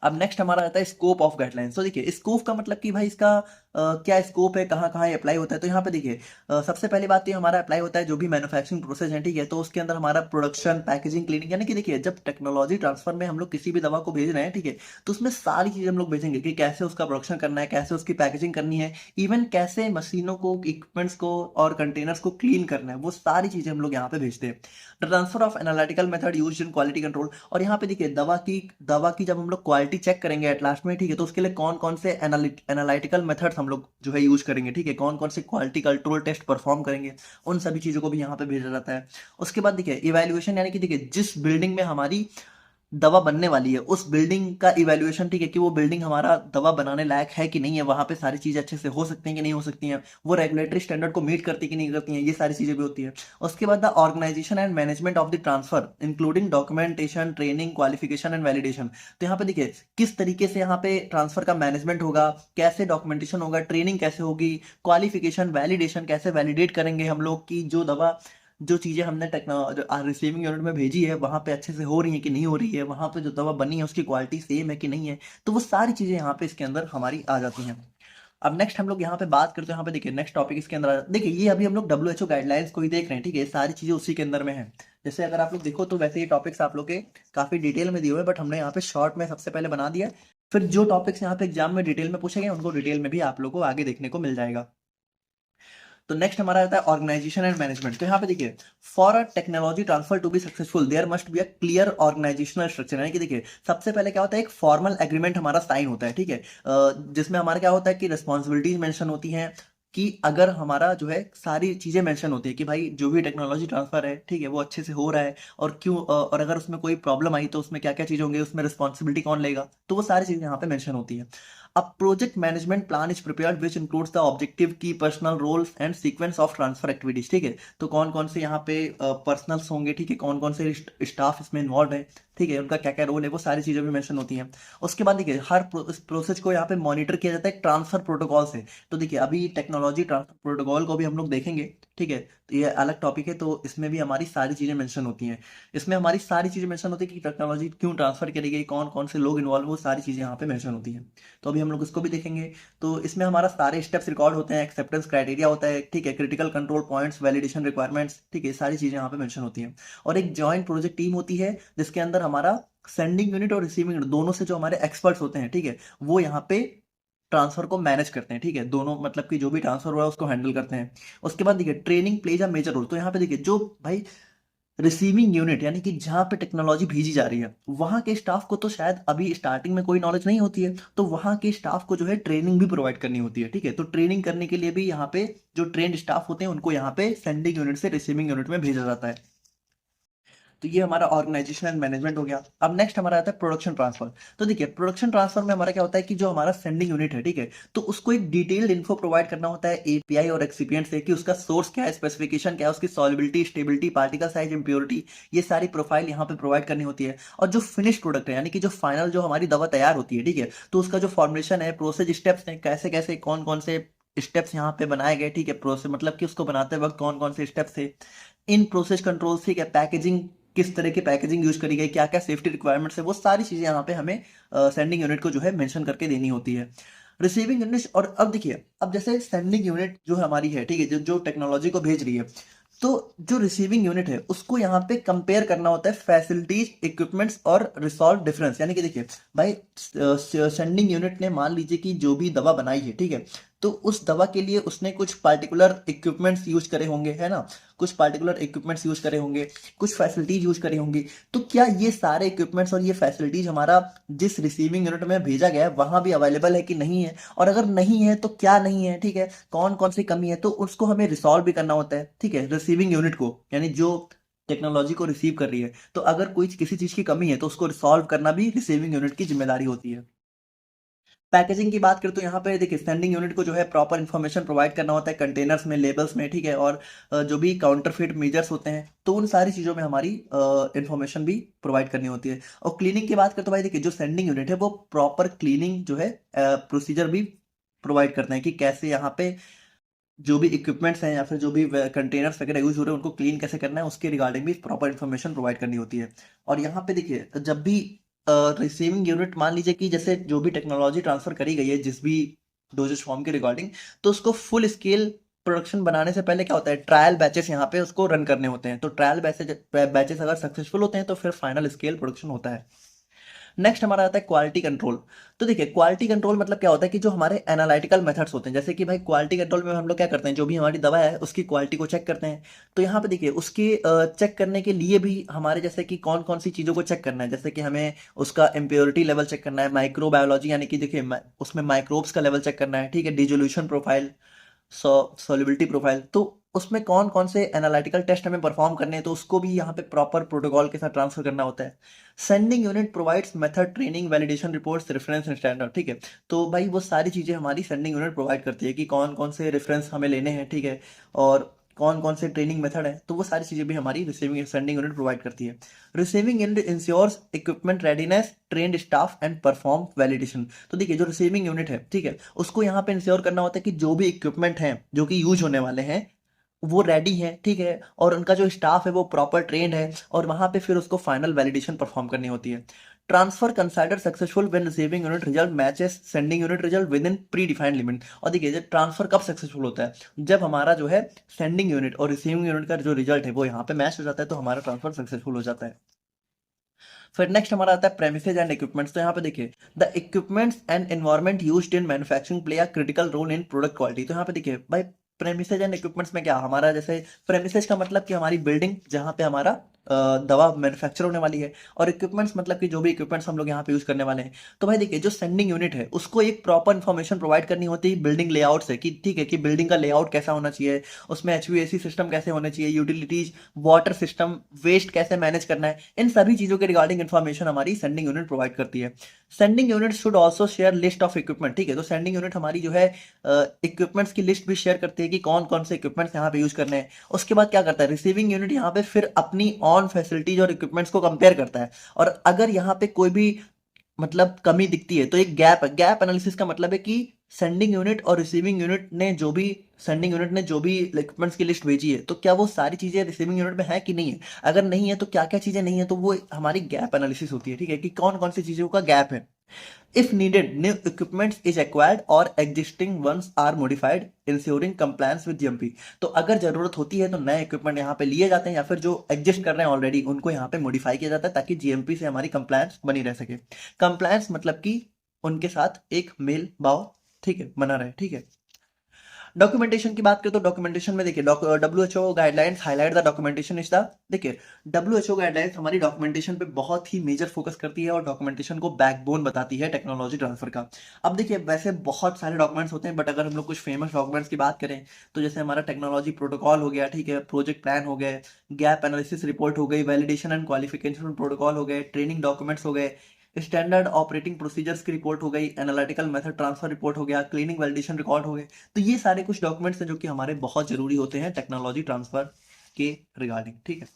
अब नेक्स्ट हमारा आता है स्कोप ऑफ गाइडलाइंस। तो देखिए स्कोप का मतलब कि भाई इसका क्या स्कोप है, कहाँ कहाँ अप्लाई होता है। तो यहाँ पे देखिए सबसे पहली बात तो हमारा अप्लाई होता है जो भी मैन्युफैक्चरिंग प्रोसेस है, ठीक है। तो उसके अंदर हमारा प्रोडक्शन, पैकेजिंग, क्लीनिंग, यानी कि देखिए जब टेक्नोलॉजी ट्रांसफर में हम लोग किसी भी दवा को भेज रहे हैं, ठीक है, तो उसमें सारी चीजें हम लोग भेजेंगे कि कैसे उसका प्रोडक्शन करना है, कैसे उसकी पैकेजिंग करनी है, इवन कैसे मशीनों को, इक्विपमेंट्स को और कंटेनर्स को क्लीन करना है, वो सारी चीजें हम लोग यहाँ पे भेजते हैं। Transfer of analytical method used in quality control, और यहाँ पे देखिए दवा की जब हम लोग क्वालिटी चेक करेंगे एट लास्ट में, ठीक है, तो उसके लिए कौन कौन से एनालिटिकल मेथड्स हम लोग जो है यूज करेंगे, ठीक है, कौन कौन से क्वालिटी कंट्रोल टेस्ट परफॉर्म करेंगे, उन सभी चीजों को भी यहाँ पे भेजा जाता है। उसके बाद देखिए इवैल्यूएशन, यानी कि देखिए जिस बिल्डिंग में हमारी दवा बनने वाली है उस बिल्डिंग का इवैल्यूएशन, ठीक है, कि वो बिल्डिंग हमारा दवा बनाने लायक है कि नहीं है, वहां पे सारी चीजें अच्छे से हो सकती हैं कि नहीं हो सकती हैं, वो रेगुलेटरी स्टैंडर्ड को मीट करती कि नहीं करती हैं, ये सारी चीजें भी होती है। उसके बाद the organisation and management of the transfer including documentation, training, qualification and validation. तो यहाँ पे देखिए किस तरीके से यहाँ पे ट्रांसफर का मैनेजमेंट होगा, कैसे डॉक्यूमेंटेशन होगा, ट्रेनिंग कैसे होगी, क्वालिफिकेशन, वैलिडेशन कैसे वैलिडेट करेंगे हम लोग की जो दवा, जो चीज़ें हमने रिसीविंग यूनिट में भेजी है वहाँ पे अच्छे से हो रही है कि नहीं हो रही है, वहाँ पे जो दवा बनी है उसकी क्वालिटी सेम है कि नहीं है। तो वो सारी चीज़ें यहाँ पे इसके अंदर हमारी आ जाती हैं। अब नेक्स्ट हम लोग यहाँ पे बात करते हैं, यहाँ पे देखिए नेक्स्ट टॉपिक इसके अंदर देखिए, ये अभी हम लोग WHO गाइडलाइंस को ही देख रहे हैं, ठीक है, ये सारी चीजें उसी के अंदर में है। जैसे अगर आप लोग देखो तो वैसे ये टॉपिक्स आप लोग के काफी डिटेल में दिए हुए हैं, बट हमने यहाँ पे शॉर्ट में सबसे पहले बना दिया है। फिर जो टॉपिक्स यहाँ पे एग्जाम में डिटेल में पूछे गए उनको डिटेल में भी आप लोग को आगे देखने को मिल जाएगा। तो नेक्स्ट हमारा आता है ऑर्गेनाइजेशन एंड मैनेजमेंट। तो यहाँ पे देखिए, for a technology transfer to be successful there must be a clear organisational structure. यानी कि देखिए सबसे पहले क्या होता है, एक फॉर्मल एग्रीमेंट हमारा साइन होता है, ठीक है, जिसमें हमारा क्या होता है कि रिस्पॉन्सिबिलिटीज मेंशन होती हैं, कि अगर हमारा जो है सारी चीजें मेंशन होती है कि भाई जो भी टेक्नोलॉजी ट्रांसफर है, ठीक है, वो अच्छे से हो रहा है, और क्यों, और अगर उसमें कोई प्रॉब्लम आई तो उसमें क्या क्या चीजें होंगी, उसमें रिस्पॉन्सिबिलिटी कौन लेगा, तो वो सारी चीजें यहाँ पे मेंशन होती है। A project management plan is prepared which includes the objective, key personal roles and sequence of transfer activities। ठीक है, तो कौन कौन से यहाँ पे पर्सनल्स होंगे, ठीक है, कौन कौन से स्टाफ इसमें इन्वॉल्व है, ठीक है, उनका क्या क्या रोल है, वो सारी चीजें भी मेंशन होती हैं। उसके बाद देखिए हर प्रोसेस को यहाँ पे मॉनिटर किया जाता है ट्रांसफर प्रोटोकॉल से। तो देखिए अभी टेक्नोलॉजी ट्रांसफर प्रोटोकॉल को भी हम लोग देखेंगे, ठीक है, तो ये अलग टॉपिक है, तो इसमें भी हमारी सारी चीजें मेंशन होती हैं। इसमें हमारी सारी चीजें मेंशन होती है कि टेक्नोलॉजी क्यों ट्रांसफर करी गई, कौन कौन से लोग इन्वॉल्व, वो सारी चीजें यहाँ पे मेंशन होती हैं। तो अभी हम लोग इसको भी देखेंगे। तो इसमें हमारा सारे स्टेप्स रिकॉर्ड होते हैं, एक्सेप्टेंस क्राइटेरिया होता है, ठीक है, critical control points, validation requirements, ठीक है, सारी चीजें यहाँ पे मेंशन होती हैं। और एक जॉइंट प्रोजेक्ट टीम होती है जिसके अंदर हमारा सेंडिंग यूनिट और रिसीविंग यूनिट दोनों से जो हमारे एक्सपर्ट्स होते हैं, ठीक है, वो यहाँ पे ट्रांसफर को मैनेज करते हैं, ठीक है, दोनों मतलब कि जो भी ट्रांसफर हुआ है उसको हैंडल करते हैं। उसके बाद देखिए training plays a major role. तो यहाँ पे देखिए जो भाई रिसीविंग यूनिट यानी कि जहां पे टेक्नोलॉजी भेजी जा रही है, वहां के स्टाफ को तो शायद अभी स्टार्टिंग में कोई नॉलेज नहीं होती है, तो वहां के स्टाफ को जो है ट्रेनिंग भी प्रोवाइड करनी होती है, ठीक है, तो ट्रेनिंग करने के लिए भी यहाँ पे जो ट्रेंड स्टाफ होते हैं उनको यहाँ पे सेंडिंग यूनिट से रिसीविंग यूनिट में भेजा जाता है। तो ये हमारा ऑर्गेनाइजेशन एंड मैनेजमेंट हो गया। अब नेक्स्ट हमारा आता है प्रोडक्शन ट्रांसफर। तो देखिए प्रोडक्शन ट्रांसफर में हमारा क्या होता है कि जो हमारा सेंडिंग यूनिट है, ठीक है, तो उसको एक डिटेल्ड इन्फो प्रोवाइड करना होता है एपीआई और एक्सिपिएंट से, कि उसका सोर्स क्या है, स्पेसिफिकेशन क्या है, उसकी solubility, stability, particle size, impurity, ये सारी प्रोफाइल यहाँ पे प्रोवाइड करनी होती है। और जो फिनिश प्रोडक्ट है यानी कि जो फाइनल जो हमारी दवा तैयार होती है, ठीक है, तो उसका जो फॉर्मुलेशन है, प्रोसेस स्टेप्स हैं, कैसे कैसे कौन कौन से स्टेप्स यहाँ पे बनाए गए, ठीक है, प्रोसेस मतलब कि उसको बनाते वक्त कौन कौन से स्टेप्स थे, इन प्रोसेस कंट्रोल, ठीक है, पैकेजिंग, किस तरह की पैकेजिंग यूज करी गई, क्या क्या सेफ्टी रिक्वायरमेंट्स है, वो सारी चीजें यहाँ पे हमें सेंडिंग यूनिट को जो है मेंशन करके देनी होती है। रिसीविंग यूनिट, और अब देखिए अब जैसे सेंडिंग यूनिट जो हमारी है, ठीक है, जो जो टेक्नोलॉजी को भेज रही है, तो जो रिसीविंग यूनिट है उसको यहाँ पे कंपेयर करना होता है फैसिलिटीज, इक्विपमेंट्स और रिसॉल्व डिफरेंस। यानी कि देखिए भाई सेंडिंग यूनिट ने मान लीजिए कि जो भी दवा बनाई है, ठीक है, तो उस दवा के लिए उसने कुछ पार्टिकुलर इक्विपमेंट्स यूज करे होंगे, है ना, कुछ पार्टिकुलर इक्विपमेंट्स यूज करे होंगे, कुछ फैसिलिटीज यूज करी होंगी। तो क्या ये सारे इक्विपमेंट्स और ये फैसिलिटीज हमारा जिस रिसीविंग यूनिट में भेजा गया है वहां भी अवेलेबल है कि नहीं है, और अगर नहीं है तो क्या नहीं है, ठीक है, कौन कौन सी कमी है, तो उसको हमें रिसॉल्व भी करना होता है, ठीक है, रिसीविंग यूनिट को, यानी जो टेक्नोलॉजी को रिसीव कर रही है, तो अगर कोई किसी चीज की कमी है तो उसको रिसॉल्व करना भी रिसीविंग यूनिट की जिम्मेदारी होती है। पैकेजिंग की बात करें तो यहाँ पे देखिए सेंडिंग यूनिट को जो है प्रॉपर इन्फॉर्मेशन प्रोवाइड करना होता है कंटेनर्स में, लेबल्स में, ठीक है, और जो भी काउंटरफिट मेजर्स होते हैं तो उन सारी चीज़ों में हमारी इन्फॉर्मेशन भी प्रोवाइड करनी होती है। और क्लीनिंग की बात करें तो भाई देखिए जो सेंडिंग यूनिट है वो प्रॉपर क्लीनिंग जो है प्रोसीजर भी प्रोवाइड करते हैं, कि कैसे यहाँ पे जो भी इक्विपमेंट्स हैं या फिर जो भी कंटेनर्स वगैरह यूज हो रहे हैं उनको क्लीन कैसे करना है, उसके रिगार्डिंग भी प्रॉपर इन्फॉर्मेशन प्रोवाइड करनी होती है। और यहाँ पे देखिए जब भी रिसीविंग यूनिट मान लीजिए कि जैसे जो भी टेक्नोलॉजी ट्रांसफर करी गई है जिस भी डोजेज फॉर्म के रिगार्डिंग, तो उसको फुल स्केल प्रोडक्शन बनाने से पहले क्या होता है, ट्रायल बैचेस यहाँ पे उसको रन करने होते हैं। तो ट्रायल बैचेस अगर सक्सेसफुल होते हैं तो फिर फाइनल स्केल प्रोडक्शन होता है। नेक्स्ट हमारा आता है क्वालिटी कंट्रोल। तो देखिए क्वालिटी कंट्रोल मतलब क्या होता है कि जो हमारे एनालिटिकल मेथड्स होते हैं, जैसे कि भाई क्वालिटी कंट्रोल में हम लोग क्या करते हैं, जो भी हमारी दवा है उसकी क्वालिटी को चेक करते हैं। तो यहाँ पे देखिए उसके चेक करने के लिए भी हमारे जैसे कि कौन कौन सी चीज़ों को चेक करना है, जैसे कि हमें उसका इम्प्योरिटी लेवल चेक करना है, माइक्रोबायोलॉजी यानी कि देखिए उसमें माइक्रोब्स का लेवल चेक करना है, ठीक है, डिजोल्यूशन प्रोफाइल, सॉल्युबिलिटी प्रोफाइल, तो उसमें कौन कौन से एनालिटिकल टेस्ट हमें परफॉर्म करने हैं, तो उसको भी यहाँ पे प्रॉपर प्रोटोकॉल के साथ ट्रांसफर करना होता है। Sending unit provides method, training, validation reports, reference and standard, ठीक है, तो भाई वो सारी चीज़ें हमारी सेंडिंग यूनिट प्रोवाइड करती है कि कौन कौन से रेफरेंस हमें लेने हैं, ठीक है, और कौन कौन से ट्रेनिंग मेथड है, तो वो सारी चीज़ें भी हमारी रिसीविंग सेंडिंग यूनिट प्रोवाइड करती है। Receiving unit ensures equipment readiness, trained staff and perform validation. तो देखिए जो रिसीविंग यूनिट है, ठीक है, उसको यहाँ पे इंश्योर करना होता है कि जो भी इक्विपमेंट हैं जो कि यूज होने वाले हैं वो रेडी है, ठीक है, और उनका जो स्टाफ है वो प्रॉपर ट्रेंड है, और वहां पे फिर उसको फाइनल वैलिडेशन परफॉर्म करनी होती है। Transfer consider successful when receiving unit result matches sending unit result with in pre defined limit. और देखिए जब ट्रांसफर कब सक्सेसफुल होता है, जब हमारा जो है सेंडिंग यूनिट और रिसीविंग यूनिट का जो रिजल्ट है वो यहाँ पे मैच हो जाता है, तो हमारा ट्रांसफर सक्सेसफुल हो जाता है। फिर नेक्स्ट हमारा आता है प्रेमिसेज एंड इक्विपमेंट्स। तो यहाँ पे देखिए the equipments and environment used in manufacturing play a critical role in product quality. तो यहाँ पे देखिए भाई प्रेमिसेज एंड इक्विपमेंट्स में क्या हमारा, जैसे प्रेमिसेज का मतलब कि हमारी बिल्डिंग जहाँ पे हमारा दवा मैन्युफैक्चर होने वाली है, और इक्विपमेंट्स मतलब कि जो भी इक्विपमेंट्स हम लोग यहाँ पे यूज करने वाले हैं। तो भाई देखिए जो सेंडिंग यूनिट है उसको एक प्रॉपर इन्फॉर्मेशन प्रोवाइड करनी होती है बिल्डिंग लेआउट से, कि ठीक है कि बिल्डिंग का लेआउट कैसा होना चाहिए, उसमें एचवीएसी सिस्टम कैसे होने चाहिए, यूटिलिटीज, वाटर सिस्टम, वेस्ट कैसे मैनेज करना है, इन सभी चीजों के रिगार्डिंग इन्फॉर्मेशन हमारी सेंडिंग यूनिट प्रोवाइड करती है। Sending unit should also share list of equipment. ठीक है, तो सेंडिंग यूनिट हमारी जो है इक्विपमेंट्स की लिस्ट भी शेयर करती है कि कौन कौन से इक्विपमेंट्स यहाँ पे यूज करने हैं। उसके बाद क्या करता है रिसीविंग यूनिट, यहाँ पे फिर अपनी ऑन फैसिलिटीज और इक्विपमेंट्स को कंपेयर करता है, और अगर यहाँ पे कोई भी मतलब कमी दिखती है तो एक गैप है। गैप एनालिसिस का मतलब है कि सेंडिंग यूनिट और रिसीविंग यूनिट ने जो भी सेंडिंग यूनिट ने जो भी इक्विपमेंट्स की लिस्ट भेजी है, तो क्या वो सारी चीजें रिसीविंग यूनिट में है कि नहीं है। अगर नहीं है तो क्या क्या चीजें नहीं है, तो वो हमारी गैप एनालिसिस होती है। ठीक है, कि कौन कौन सी चीजों का गैप है। If needed, new equipment is acquired or existing ones are modified, ensuring compliance with GMP। तो अगर जरूरत होती है तो नए इक्विपमेंट यहाँ पे लिए जाते हैं, या फिर जो एग्जिस्ट कर रहे हैं ऑलरेडी उनको यहाँ पे मॉडिफाई किया जाता है ताकि जीएमपी से हमारी कंप्लायंस बनी रह सके। कंप्लायंस मतलब कि उनके साथ एक मेल भाव, ठीक है, बना रहे। ठीक है, डॉक्यूमेंटेशन की बात करें तो डॉक्यूमेंटेशन में देखिए WHO guidelines highlight the documentation is the. देखिए डब्ल्यूएचओ गाइडलाइंस हमारी डॉक्यूमेंटेशन पे बहुत ही मेजर फोकस करती है और डॉक्यूमेंटेशन को बैकबोन बताती है टेक्नोलॉजी ट्रांसफर का। अब देखिए वैसे बहुत सारे डॉक्यूमेंट्स होते हैं, बट अगर हम लोग कुछ फेमस डॉक्यूमेंट्स की बात करें तो जैसे हमारा टेक्नोलॉजी प्रोटोकॉल हो गया, ठीक है, प्रोजेक्ट प्लान हो गए, गैप एनालिसिस रिपोर्ट हो गई, वैलिडेशन एंड क्वालिफिकेशन प्रोटोकॉल हो गए, ट्रेनिंग डॉक्यूमेंट्स हो गए, स्टैंडर्ड ऑपरेटिंग प्रोसीजर्स की रिपोर्ट हो गई, एनालिटिकल मेथड ट्रांसफर रिपोर्ट हो गया, क्लीनिंग वैलिडेशन रिकॉर्ड हो गए। तो ये सारे कुछ डॉक्यूमेंट्स हैं जो कि हमारे बहुत जरूरी होते हैं टेक्नोलॉजी ट्रांसफर के रिगार्डिंग। ठीक है,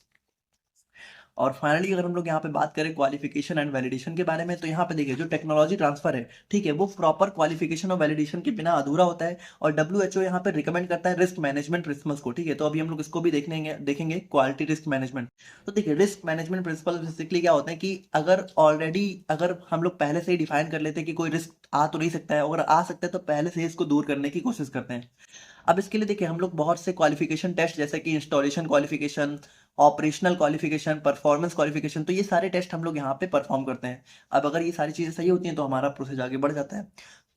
और फाइनली अगर हम लोग यहाँ पे बात करें क्वालिफिकेशन एंड वैलिडेशन के बारे में, तो यहाँ पे देखिए जो टेक्नोलॉजी ट्रांसफर है, ठीक है, वो प्रॉपर क्वालिफिकेशन और वैलिडेशन के बिना अधूरा होता है। और डब्ल्यूएचओ यहाँ पे रिकमेंड करता है रिस्क मैनेजमेंट प्रिंसिपल्स को। ठीक है, तो अभी हम लोग इसको भी देखेंगे क्वालिटी रिस्क मैनेजमेंट। तो देखिए रिस्क मैनेजमेंट प्रिंसिपल बेसिकली क्या होता है कि अगर हम लोग पहले से ही डिफाइन कर लेते हैं कि कोई रिस्क आ तो नहीं सकता है, अगर आ सकता है तो पहले से ही इसको दूर करने की कोशिश करते हैं। अब इसके लिए देखिए हम लोग बहुत से क्वालिफिकेशन टेस्ट जैसे कि installation qualification, operational qualification, performance qualification, तो ये सारे टेस्ट हम लोग यहाँ पे परफॉर्म करते हैं। अब अगर ये सारी चीजें सही होती हैं तो हमारा प्रोसेस आगे बढ़ जाता है।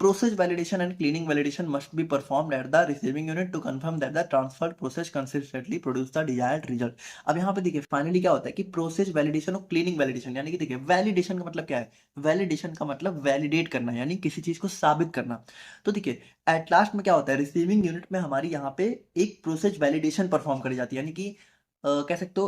Process validation and cleaning validation must be performed at the receiving unit to confirm that the transferred process consistently produce the desired result. अब यहाँ पे देखिए फाइनली क्या होता है कि प्रोसेस वैलिडेशन और क्लीनिंग वैलिडेशन, यानी कि देखिए वैलिडेशन का मतलब क्या है, वैलिडेशन का मतलब वैलिडेट करना, यानी किसी चीज को साबित करना। तो देखिए एट लास्ट में क्या होता है रिसीविंग यूनिट में हमारी यहाँ पे एक प्रोसेस वैलिडेशन परफॉर्म करी जाती है, यानी कि कह सकते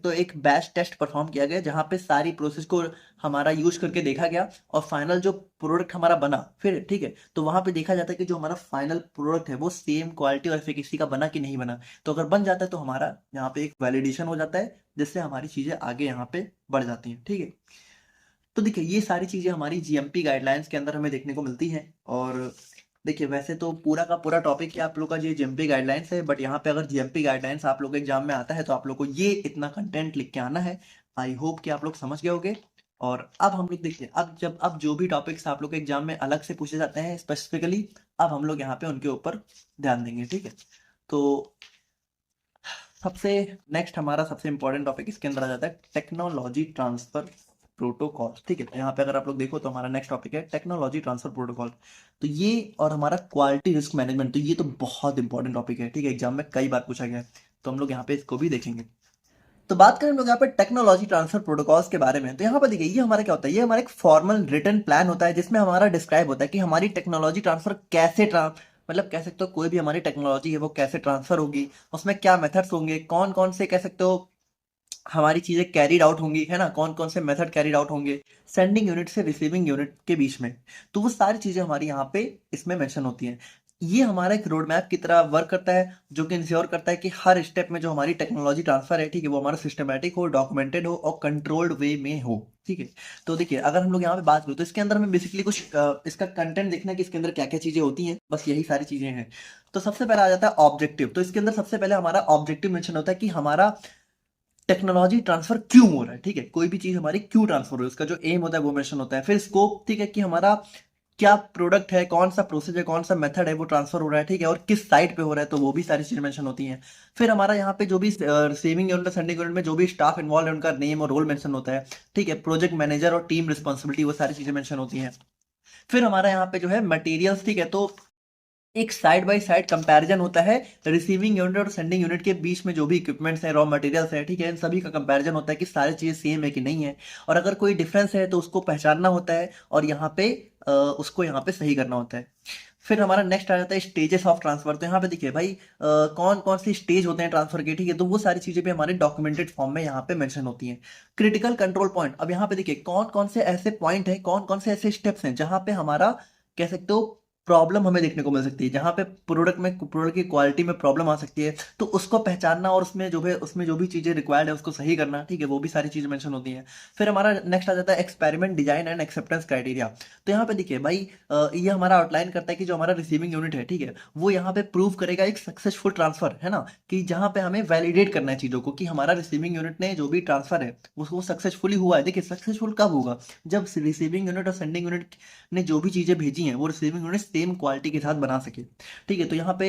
हो एक बैच टेस्ट परफॉर्म किया गया जहां पे सारी प्रोसेस को हमारा यूज करके देखा गया, और फाइनल जो प्रोडक्ट हमारा बना फिर, ठीक है, तो वहां पे देखा जाता है कि जो हमारा फाइनल प्रोडक्ट है वो सेम क्वालिटी और एफिकेसी का बना कि नहीं बना। तो अगर बन जाता है तो हमारा यहाँ पे एक वैलिडेशन हो जाता है, जिससे हमारी चीजें आगे यहाँ पे बढ़ जाती हैं। ठीक है, तो देखिए ये सारी चीजें हमारी जीएमपी गाइडलाइंस के अंदर हमें देखने को मिलती हैं। और देखिए वैसे तो पूरा का पूरा टॉपिक ही आप लोग का ये जीएमपी गाइडलाइंस है, बट यहाँ पे अगर जीएमपी गाइडलाइंस आप लोग के एग्जाम में आता है तो आप लोग को ये इतना कंटेंट लिख के आना है। आई होप कि आप लोग समझ गए होंगे। और अब हम लोग देखिए अब जो भी टॉपिक्स आप लोग के एग्जाम में अलग से पूछे जाते हैं स्पेसिफिकली, अब हम लोग यहाँ पे उनके ऊपर ध्यान देंगे। ठीक है, तो सबसे नेक्स्ट हमारा सबसे इंपॉर्टेंट टॉपिक इसके अंदर आ जाता है टेक्नोलॉजी ट्रांसफर प्रोटोकॉल। ठीक है, तो यहाँ पे अगर आप लोग देखो तो हमारा नेक्स्ट टॉपिक है टेक्नोलॉजी ट्रांसफर प्रोटोकॉल। तो ये और हमारा क्वालिटी रिस्क मैनेजमेंट, तो ये तो बहुत इंपॉर्टेंट टॉपिक है। ठीक है, एग्जाम में कई बार पूछा गया है, तो हम लोग यहाँ पे इसको भी देखेंगे। तो बात करें हम लोग यहाँ पे टेक्नोलॉजी ट्रांसफर प्रोटोकॉल्स के बारे में, तो यहाँ पर देखिए ये हमारा क्या होता है, ये हमारा एक फॉर्मल रिटन प्लान होता है जिसमें हमारा डिस्क्राइब होता है कि हमारी टेक्नोलॉजी ट्रांसफर कैसे मतलब कह सकते हो कोई भी हमारी टेक्नोलॉजी है वो कैसे ट्रांसफर होगी, उसमें क्या मेथड्स होंगे, कौन कौन से कह सकते हो हमारी चीजें कैरिड आउट होंगी, है ना, कौन कौन से मेथड कैरिड आउट होंगे सेंडिंग यूनिट से रिसीविंग यूनिट के बीच में। तो वो सारी चीजें हमारी यहाँ पे इसमें मेंशन होती हैं। ये हमारा एक रोड मैप की तरह वर्क करता है जो कि इंश्योर करता है कि हर स्टेप में जो हमारी टेक्नोलॉजी ट्रांसफर है, ठीक है, वो हमारा सिस्टमेटिक हो, डॉक्यूमेंटेड हो और कंट्रोल्ड वे में हो। ठीक है, तो देखिए अगर हम लोग यहाँ पे बात करें तो इसके अंदर हमें बेसिकली कुछ इसका कंटेंट देखना है कि इसके अंदर क्या क्या चीजें होती हैं, बस यही सारी चीजें हैं। तो सबसे पहले आ जाता है ऑब्जेक्टिव। तो इसके अंदर सबसे पहले हमारा ऑब्जेक्टिव मेंशन होता है कि हमारा टेक्नोलॉजी ट्रांसफर क्यों हो रहा है, ठीक है, कोई भी चीज हमारी क्यों ट्रांसफर हो रही है, उसका जो एम होता है वो मेंशन होता है। फिर स्कोप, ठीक है, कि हमारा क्या प्रोडक्ट है, कौन सा प्रोसेस है, कौन सा मेथड है वो ट्रांसफर हो रहा है, ठीक है, और किस साइट पे हो रहा है, तो वो भी सारी चीजें मेंशन होती हैं। फिर हमारा यहाँ पे जो भी रिसीविंग यूनिट और सेंडिंग यूनिट में जो भी स्टाफ इन्वॉल्व है उनका नेम और रोल मेंशन होता है, ठीक है, प्रोजेक्ट मैनेजर और टीम रिस्पॉन्सिबिलिटी वो सारी चीजें मेंशन होती हैं। फिर हमारा यहाँ पे जो है मटेरियल्स, ठीक है, तो एक साइड बाय साइड कंपैरिजन होता है रिसीविंग यूनिट और सेंडिंग यूनिट के बीच में, जो भी इक्विपमेंट्स है, रॉ मटेरियल्स है, ठीक है, इन सभी का कंपैरिजन होता है कि सारी चीजें सेम है कि नहीं है, और अगर कोई डिफरेंस है तो उसको पहचानना होता है और यहाँ पे उसको यहाँ पे सही करना होता है। फिर हमारा नेक्स्ट आ जाता है स्टेजेस ऑफ ट्रांसफर। तो यहाँ पे देखिए भाई कौन कौन से स्टेज होते हैं ट्रांसफर के, ठीक है, तो वो सारी चीजें भी हमारे डॉक्यूमेंटेड फॉर्म में यहाँ पे मेंशन होती हैं। क्रिटिकल कंट्रोल पॉइंट, अब यहाँ पे देखिए कौन कौन से ऐसे पॉइंट हैं, कौन कौन से ऐसे स्टेप्स हैं जहाँ पे हमारा कह सकते हो प्रॉब्लम हमें देखने को मिल सकती है, जहाँ पे प्रोडक्ट की क्वालिटी में प्रॉब्लम आ सकती है, तो उसको पहचानना और उसमें जो भी चीज़ें रिक्वायर्ड है उसको सही करना, ठीक है, वो भी सारी चीज़ें मेंशन होती हैं। फिर हमारा नेक्स्ट आ जाता है experiment design and acceptance criteria. तो यहाँ पे देखिए भाई ये हमारा आउटलाइन करता है कि जो हमारा रिसीविंग यूनिट है, ठीक है, वो यहाँ पे प्रूव करेगा एक सक्सेसफुल ट्रांसफर, है ना, कि जहाँ पे हमें वैलिडेट करना है चीज़ों को कि हमारा रिसीविंग यूनिट ने जो भी ट्रांसफर है उसको सक्सेसफुली हुआ है। देखिए सक्सेसफुल कब होगा, जब रिसीविंग यूनिट और सेंडिंग यूनिट ने जो भी चीज़ें भेजी हैं वो रिसीविंग यूनिट सेम क्वालिटी के साथ बना सके, ठीक है। तो यहाँ पे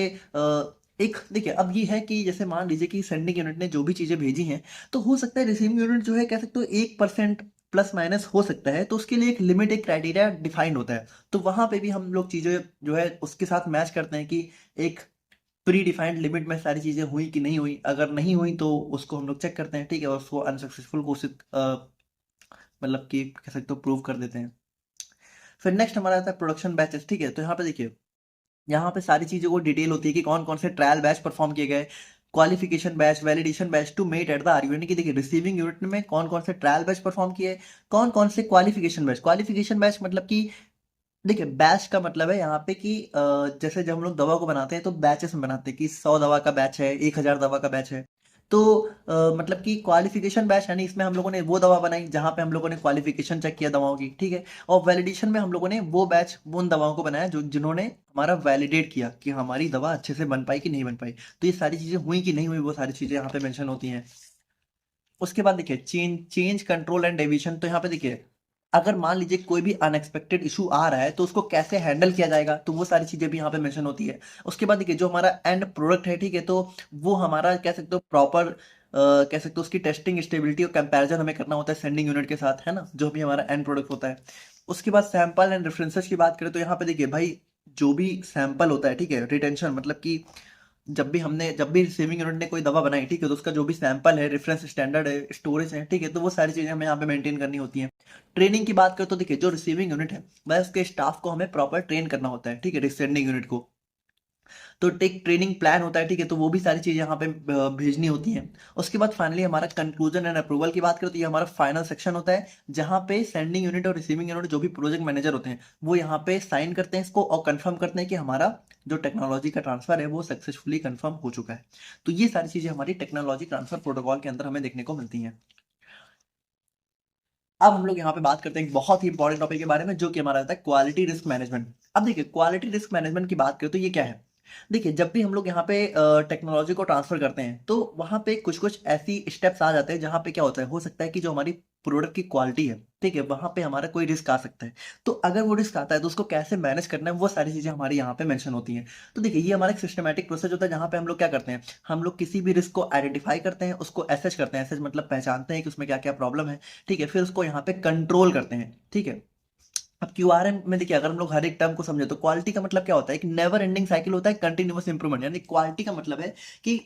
एक देखिए अब ये है कि जैसे मान लीजिए कि सेंडिंग यूनिट ने जो भी चीज़ें भेजी हैं, तो हो सकता है रिसीविंग यूनिट जो है कह सकते हो 1% प्लस माइनस हो सकता है, तो उसके लिए एक लिमिट, एक क्राइटेरिया डिफाइंड होता है। तो वहां पे भी हम लोग चीज़ें जो है उसके साथ मैच करते हैं कि एक प्री डिफाइंड लिमिट में सारी चीज़ें हुई कि नहीं हुई, अगर नहीं हुई तो उसको हम लोग चेक करते हैं, ठीक है, और उसको अनसक्सेसफुल घोषित मतलब कि कह सकते हो प्रूव कर देते हैं। फिर नेक्स्ट हमारा आता है प्रोडक्शन बैचेस, ठीक है। तो यहाँ पे देखिए यहाँ पे सारी चीज़ों को डिटेल होती है कि कौन कौन से ट्रायल बैच परफॉर्म किए गए, qualification batch, validation batch to met at the RU, यानी कि देखिए रिसीविंग यूनिट में कौन कौन से ट्रायल बैच परफॉर्म किए, कौन कौन से क्वालिफिकेशन बैच मतलब कि देखिए बैच का मतलब है यहाँ पे कि जैसे जब हम लोग दवा को बनाते हैं तो बैचेस में बनाते हैं कि 100 दवा का बैच है, 1000 दवा का बैच है। तो मतलब कि क्वालिफिकेशन बैच यानी इसमें हम लोगों ने वो दवा बनाई जहाँ पे हम लोगों ने क्वालिफिकेशन चेक किया दवाओं की, ठीक है, और वैलिडेशन में हम लोगों ने वो बैच उन दवाओं को बनाया जो जिन्होंने हमारा वैलिडेट किया कि हमारी दवा अच्छे से बन पाई कि नहीं बन पाई। तो ये सारी चीज़ें हुई कि नहीं हुई वो सारी चीज़ें यहाँ पे मेंशन होती हैं। उसके बाद देखिए change change control and deviation. तो यहाँ पे देखिए अगर मान लीजिए कोई भी अनएक्सपेक्टेड इशू आ रहा है तो उसको कैसे हैंडल किया जाएगा, तो वो सारी चीजें भी यहाँ पे मेंशन होती है। उसके बाद देखिए जो हमारा एंड प्रोडक्ट है, ठीक है, तो वो हमारा कह सकते हो प्रॉपर कह सकते हो उसकी टेस्टिंग स्टेबिलिटी और कंपैरिजन हमें करना होता है सेंडिंग यूनिट के साथ, है ना, जो भी हमारा एंड प्रोडक्ट होता है। उसके बाद सैंपल एंड रेफरेंसेस की बात करें तो यहाँ पे देखिए भाई जो भी सैंपल होता है, ठीक है, रिटेंशन मतलब कि जब भी रिसीविंग यूनिट ने कोई दवा बनाई, ठीक है, तो उसका जो भी सैंपल है, रेफरेंस स्टैंडर्ड है, स्टोरेज है, ठीक है, तो वो सारी चीजें हमें यहाँ पे मेंटेन करनी होती हैं। ट्रेनिंग की बात करें तो देखिए जो रिसीविंग यूनिट है वह उसके स्टाफ को हमें प्रॉपर ट्रेन करना होता है, ठीक है, सेंडिंग यूनिट को। तो टेक ट्रेनिंग प्लान होता है, ठीक है, तो वो भी सारी चीजें यहाँ पे भेजनी होती हैं। उसके बाद फाइनली हमारा कंक्लूजन एंड अप्रूवल की बात करें तो ये हमारा फाइनल सेक्शन होता है जहाँ पे सेंडिंग यूनिट और रिसीविंग यूनिट जो भी प्रोजेक्ट मैनेजर होते हैं वो यहाँ पे साइन करते हैं इसको और कंफर्म करते हैं कि हमारा जो टेक्नोलॉजी का ट्रांसफर है वो सक्सेसफुली कंफर्म हो चुका है। तो ये सारी चीजें हमारी टेक्नोलॉजी ट्रांसफर प्रोटोकॉल के अंदर हमें देखने को मिलती हैं। अब हम लोग यहाँ पे बात करते हैं एक बहुत ही इंपॉर्टेंट टॉपिक के बारे में जो कि हमारा आता है क्वालिटी रिस्क मैनेजमेंट। अब देखिए क्वालिटी रिस्क मैनेजमेंट की बात करें तो ये क्या है। देखिए जब भी हम लोग यहाँ पे टेक्नोलॉजी को ट्रांसफर करते हैं तो वहाँ पे कुछ कुछ ऐसी स्टेप्स आ जाते हैं जहाँ पे क्या होता है, हो सकता है कि जो हमारी प्रोडक्ट की क्वालिटी है, ठीक है, वहाँ पे हमारा कोई रिस्क आ सकता है। तो अगर वो रिस्क आता है तो उसको कैसे मैनेज करना है वो सारी चीज़ें हमारी यहाँ पे मेंशन होती हैं। तो देखिए ये हमारा एक सिस्टमैटिक प्रोसेस होता है जहाँ पे हम लोग क्या करते हैं, हम लोग किसी भी रिस्क को आइडेंटिफाई करते हैं, उसको एसेस करते हैं, एसेस मतलब पहचानते हैं कि उसमें क्या क्या प्रॉब्लम है, ठीक है, फिर उसको यहाँ पे कंट्रोल करते हैं, ठीक है। अब क्यूआरएम में देखिए अगर हम लोग हर एक टर्म को समझे तो क्वालिटी का मतलब क्या होता है, एक नेवर एंडिंग साइकिल होता है, कंटिन्यूअस इंप्रूवमेंट, यानी क्वालिटी का मतलब है कि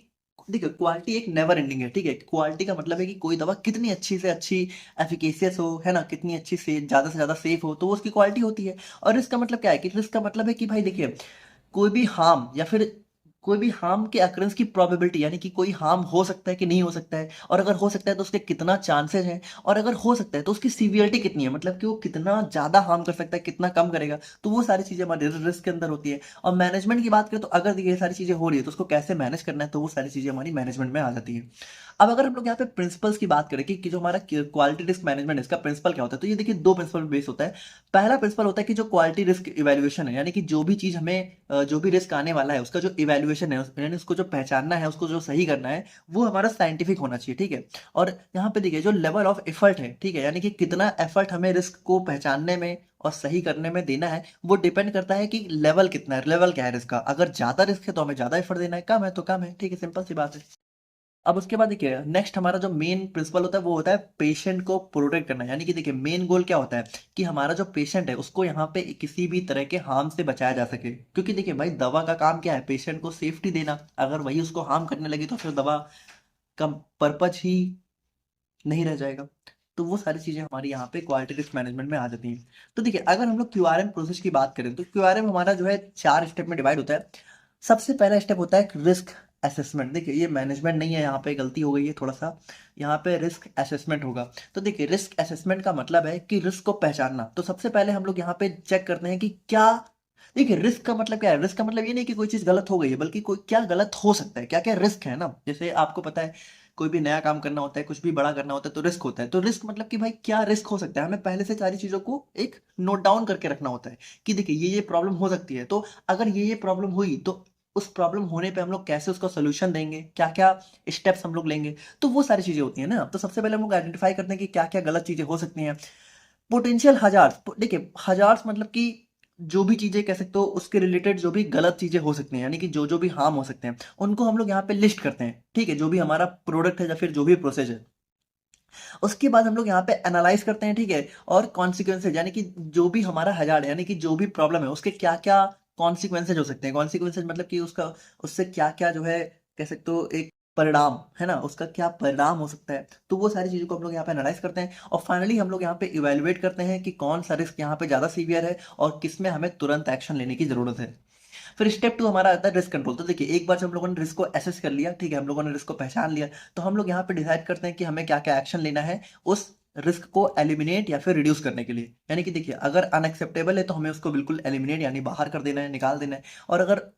देखिए क्वालिटी एक नेवर एंडिंग है, ठीक है, क्वालिटी का मतलब है कि कोई दवा कितनी अच्छी से अच्छी एफिकेशियस हो, है ना, कितनी अच्छी से ज़्यादा सेफ हो तो वो उसकी क्वालिटी होती है। और इसका मतलब क्या है कि इसका मतलब है कि भाई देखिए कोई भी हार्म या फिर कोई भी हार्म के अकरेंस की प्रोबेबिलिटी, यानी कि कोई हार्म हो सकता है कि नहीं हो सकता है, और अगर हो सकता है तो उसके कितना चांसेस हैं, और अगर हो सकता है तो उसकी सीवियरिटी कितनी है, मतलब कि वो कितना ज़्यादा हार्म कर सकता है, कितना कम करेगा। तो वो सारी चीज़ें हमारे रिस्क के अंदर होती है। और मैनेजमेंट की बात करें तो अगर ये सारी चीज़ें हो रही है तो उसको कैसे मैनेज करना है, तो वो सारी चीज़ें हमारी मैनेजमेंट में आ जाती है। अब अगर हम लोग यहाँ पे प्रिंसिपल्स की बात करें कि जो हमारा क्वालिटी रिस्क मैनेजमेंट है इसका प्रिंसिपल क्या होता है, तो ये देखिए दो प्रिंसिपल बेस होता है। पहला प्रिंसिपल होता है कि जो क्वालिटी रिस्क इवैल्यूएशन है, यानी कि जो भी चीज हमें जो भी रिस्क आने वाला है उसका जो इवैल्यूएशन है, यानी उसको जो पहचानना है, उसको जो सही करना है, वो हमारा साइंटिफिक होना चाहिए, ठीक है। और यहाँ पे देखिए जो लेवल ऑफ एफर्ट है, ठीक है, यानी कि कितना एफर्ट हमें रिस्क को पहचानने में और सही करने में देना है, वो डिपेंड करता है कि लेवल कितना है, लेवल क्या है रिस्क का। अगर ज्यादा रिस्क है तो हमें ज्यादा एफर्ट देना है, कम है तो कम है, ठीक है, सिंपल सी बात है। अब उसके बाद देखिए नेक्स्ट हमारा जो मेन प्रिंसिपल होता है वो होता है पेशेंट को प्रोटेक्ट करना, यानी कि देखिए मेन गोल क्या होता है कि हमारा जो पेशेंट है उसको यहाँ पे किसी भी तरह के हार्म से बचाया जा सके, क्योंकि देखिए भाई दवा का काम क्या है, पेशेंट को सेफ्टी देना। अगर वही उसको हार्म करने लगी तो फिर दवा का पर्पज ही नहीं रह जाएगा। तो वो सारी चीजें हमारी यहाँ पे क्वालिटी रिस्क मैनेजमेंट में आ जाती हैं। तो देखिए अगर हम लोग क्यूआरएम प्रोसेस की बात करें तो क्यूआरएम हमारा जो है 4 स्टेप में डिवाइड होता है। सबसे पहला स्टेप होता है रिस्क असेसमेंट। देखिए ये मैनेजमेंट नहीं है, यहाँ पे गलती हो गई है थोड़ा सा, यहाँ पे रिस्क असेसमेंट होगा। तो देखिए रिस्क असेसमेंट का मतलब है कि रिस्क को पहचानना। तो सबसे पहले हम लोग यहाँ पे चेक करते हैं कि क्या, देखिए रिस्क का मतलब क्या है, रिस्क का मतलब ये नहीं कि कोई चीज गलत हो गई है, बल्कि कोई क्या गलत हो सकता है, क्या क्या रिस्क है ना। जैसे आपको पता है कोई भी नया काम करना होता है, कुछ भी बड़ा करना होता है तो रिस्क होता है। तो रिस्क मतलब कि भाई क्या रिस्क हो सकता है, हमें पहले से सारी चीजों को एक नोट डाउन करके रखना होता है कि देखिए ये प्रॉब्लम हो सकती है, तो अगर ये प्रॉब्लम हुई तो उस प्रॉब्लम होने पे हम लोग कैसे उसका सोल्यूशन देंगे, क्या क्या स्टेप्स हम लोग लेंगे। तो वो सारी चीजें होती है ना। तो सबसे पहले हम लोग आइडेंटिफाई करते हैं कि क्या क्या गलत चीजें हो सकती हैं। पोटेंशियल हजार्ड, देखिए हजार्ड मतलब कि जो भी चीजें कह सकते हो उसके रिलेटेड जो भी गलत चीजें हो सकती हैं, यानी कि जो जो भी हार्म हो सकते हैं उनको हम लोग यहाँ पे लिस्ट करते हैं, ठीक है, जो भी हमारा प्रोडक्ट है या फिर जो भी प्रोसेस है। उसके बाद हम लोग यहाँ पे एनालाइज करते हैं, ठीक है, और कॉन्सिक्वेंसेज, यानी कि जो भी हमारा हजार्ड है, यानी कि जो भी प्रॉब्लम है उसके क्या क्या कॉन्सिक्वेंसेज हो सकते हैं। कॉन्सिक्वेंसेज मतलब कि उसका, उससे क्या क्या जो है कह सकते हो एक परिणाम है ना, उसका क्या परिणाम हो सकता है। तो वो सारी चीजों को हम लोग यहाँ पे एनालाइज करते हैं और फाइनली हम लोग यहाँ पे इवेलुएट करते हैं कि कौन सा रिस्क यहाँ पे ज्यादा सीवियर है और किसमें हमें तुरंत एक्शन लेने की जरूरत है। फिर स्टेप 2 हमारा आता है रिस्क कंट्रोल। तो देखिए एक बार जब हम लोगों ने रिस्क को एसेस कर लिया, ठीक है, हम लोगों ने रिस्क को पहचान लिया, तो हम लोग यहाँ पे डिसाइड करते हैं कि हमें क्या क्या एक्शन लेना है उस रिस्क को एलिमिनेट या फिर रिड्यूस करने के लिए। यानी कि देखिए अगर अनएक्सेप्टेबल है तो हमें उसको बिल्कुल एलिमिनेट यानी बाहर कर देना है, निकाल देना है। और अगर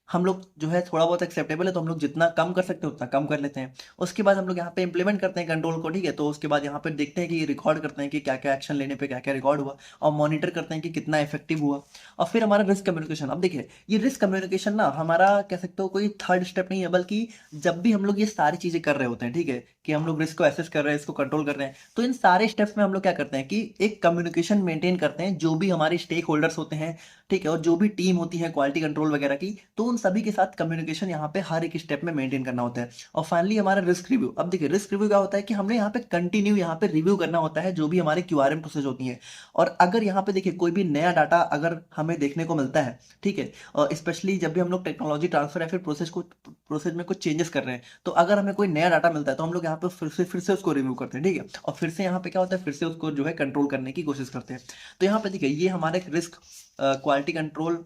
हम लोग जो है थोड़ा बहुत एक्सेप्टेबल है तो हम लोग जितना कम कर सकते हैं उतना कम कर लेते हैं। उसके बाद हम लोग यहाँ पे इंप्लीमेंट करते हैं कंट्रोल को, ठीक है। तो उसके बाद यहाँ पे देखते हैं कि रिकॉर्ड करते हैं कि क्या क्या एक्शन लेने पे क्या क्या रिकॉर्ड हुआ, और मॉनिटर करते हैं कि कितना इफेक्टिव हुआ। और फिर हमारा रिस्क कम्युनिकेशन। अब देखिए ये रिस्क कम्युनिकेशन ना हमारा कह सकते हो कोई थर्ड स्टेप नहीं है, बल्कि जब भी हम लोग ये सारी चीजें कर रहे होते हैं, ठीक है, कि हम लोग रिस्क को एसेस कर रहे हैं, इसको कंट्रोल कर रहे हैं, तो इन सारे स्टेप्स में हम लोग क्या करते हैं कि एक कम्युनिकेशन मेंटेन करते हैं जो भी हमारे स्टेक होल्डर्स होते हैं, ठीक है, और जो भी टीम होती है क्वालिटी कंट्रोल वगैरह की, तो उन सभी के साथ कम्युनिकेशन यहाँ पे हर एक स्टेप में मेंटेन करना होता है। और फाइनली हमारा रिस्क रिव्यू। अब देखिए रिस्क रिव्यू क्या होता है कि हमने यहाँ पे कंटिन्यू यहाँ पे रिव्यू करना होता है जो भी हमारे क्यूआरएम प्रोसेस होती है। और अगर यहाँ पे देखिए कोई भी नया डाटा अगर हमें देखने को मिलता है, ठीक है, और स्पेशली जब भी हम लोग टेक्नोलॉजी ट्रांसफर या फिर प्रोसेस में कुछ चेंजेस कर रहे हैं, तो अगर हमें कोई नया डाटा मिलता है तो हम लोग यहाँ पे फिर से उसको रिव्यू करते हैं, ठीक है, और फिर से यहाँ पे क्या होता है, फिर से उसको जो है कंट्रोल करने की कोशिश करते हैं। तो यहाँ पे देखिए ये हमारा एक risk quality control,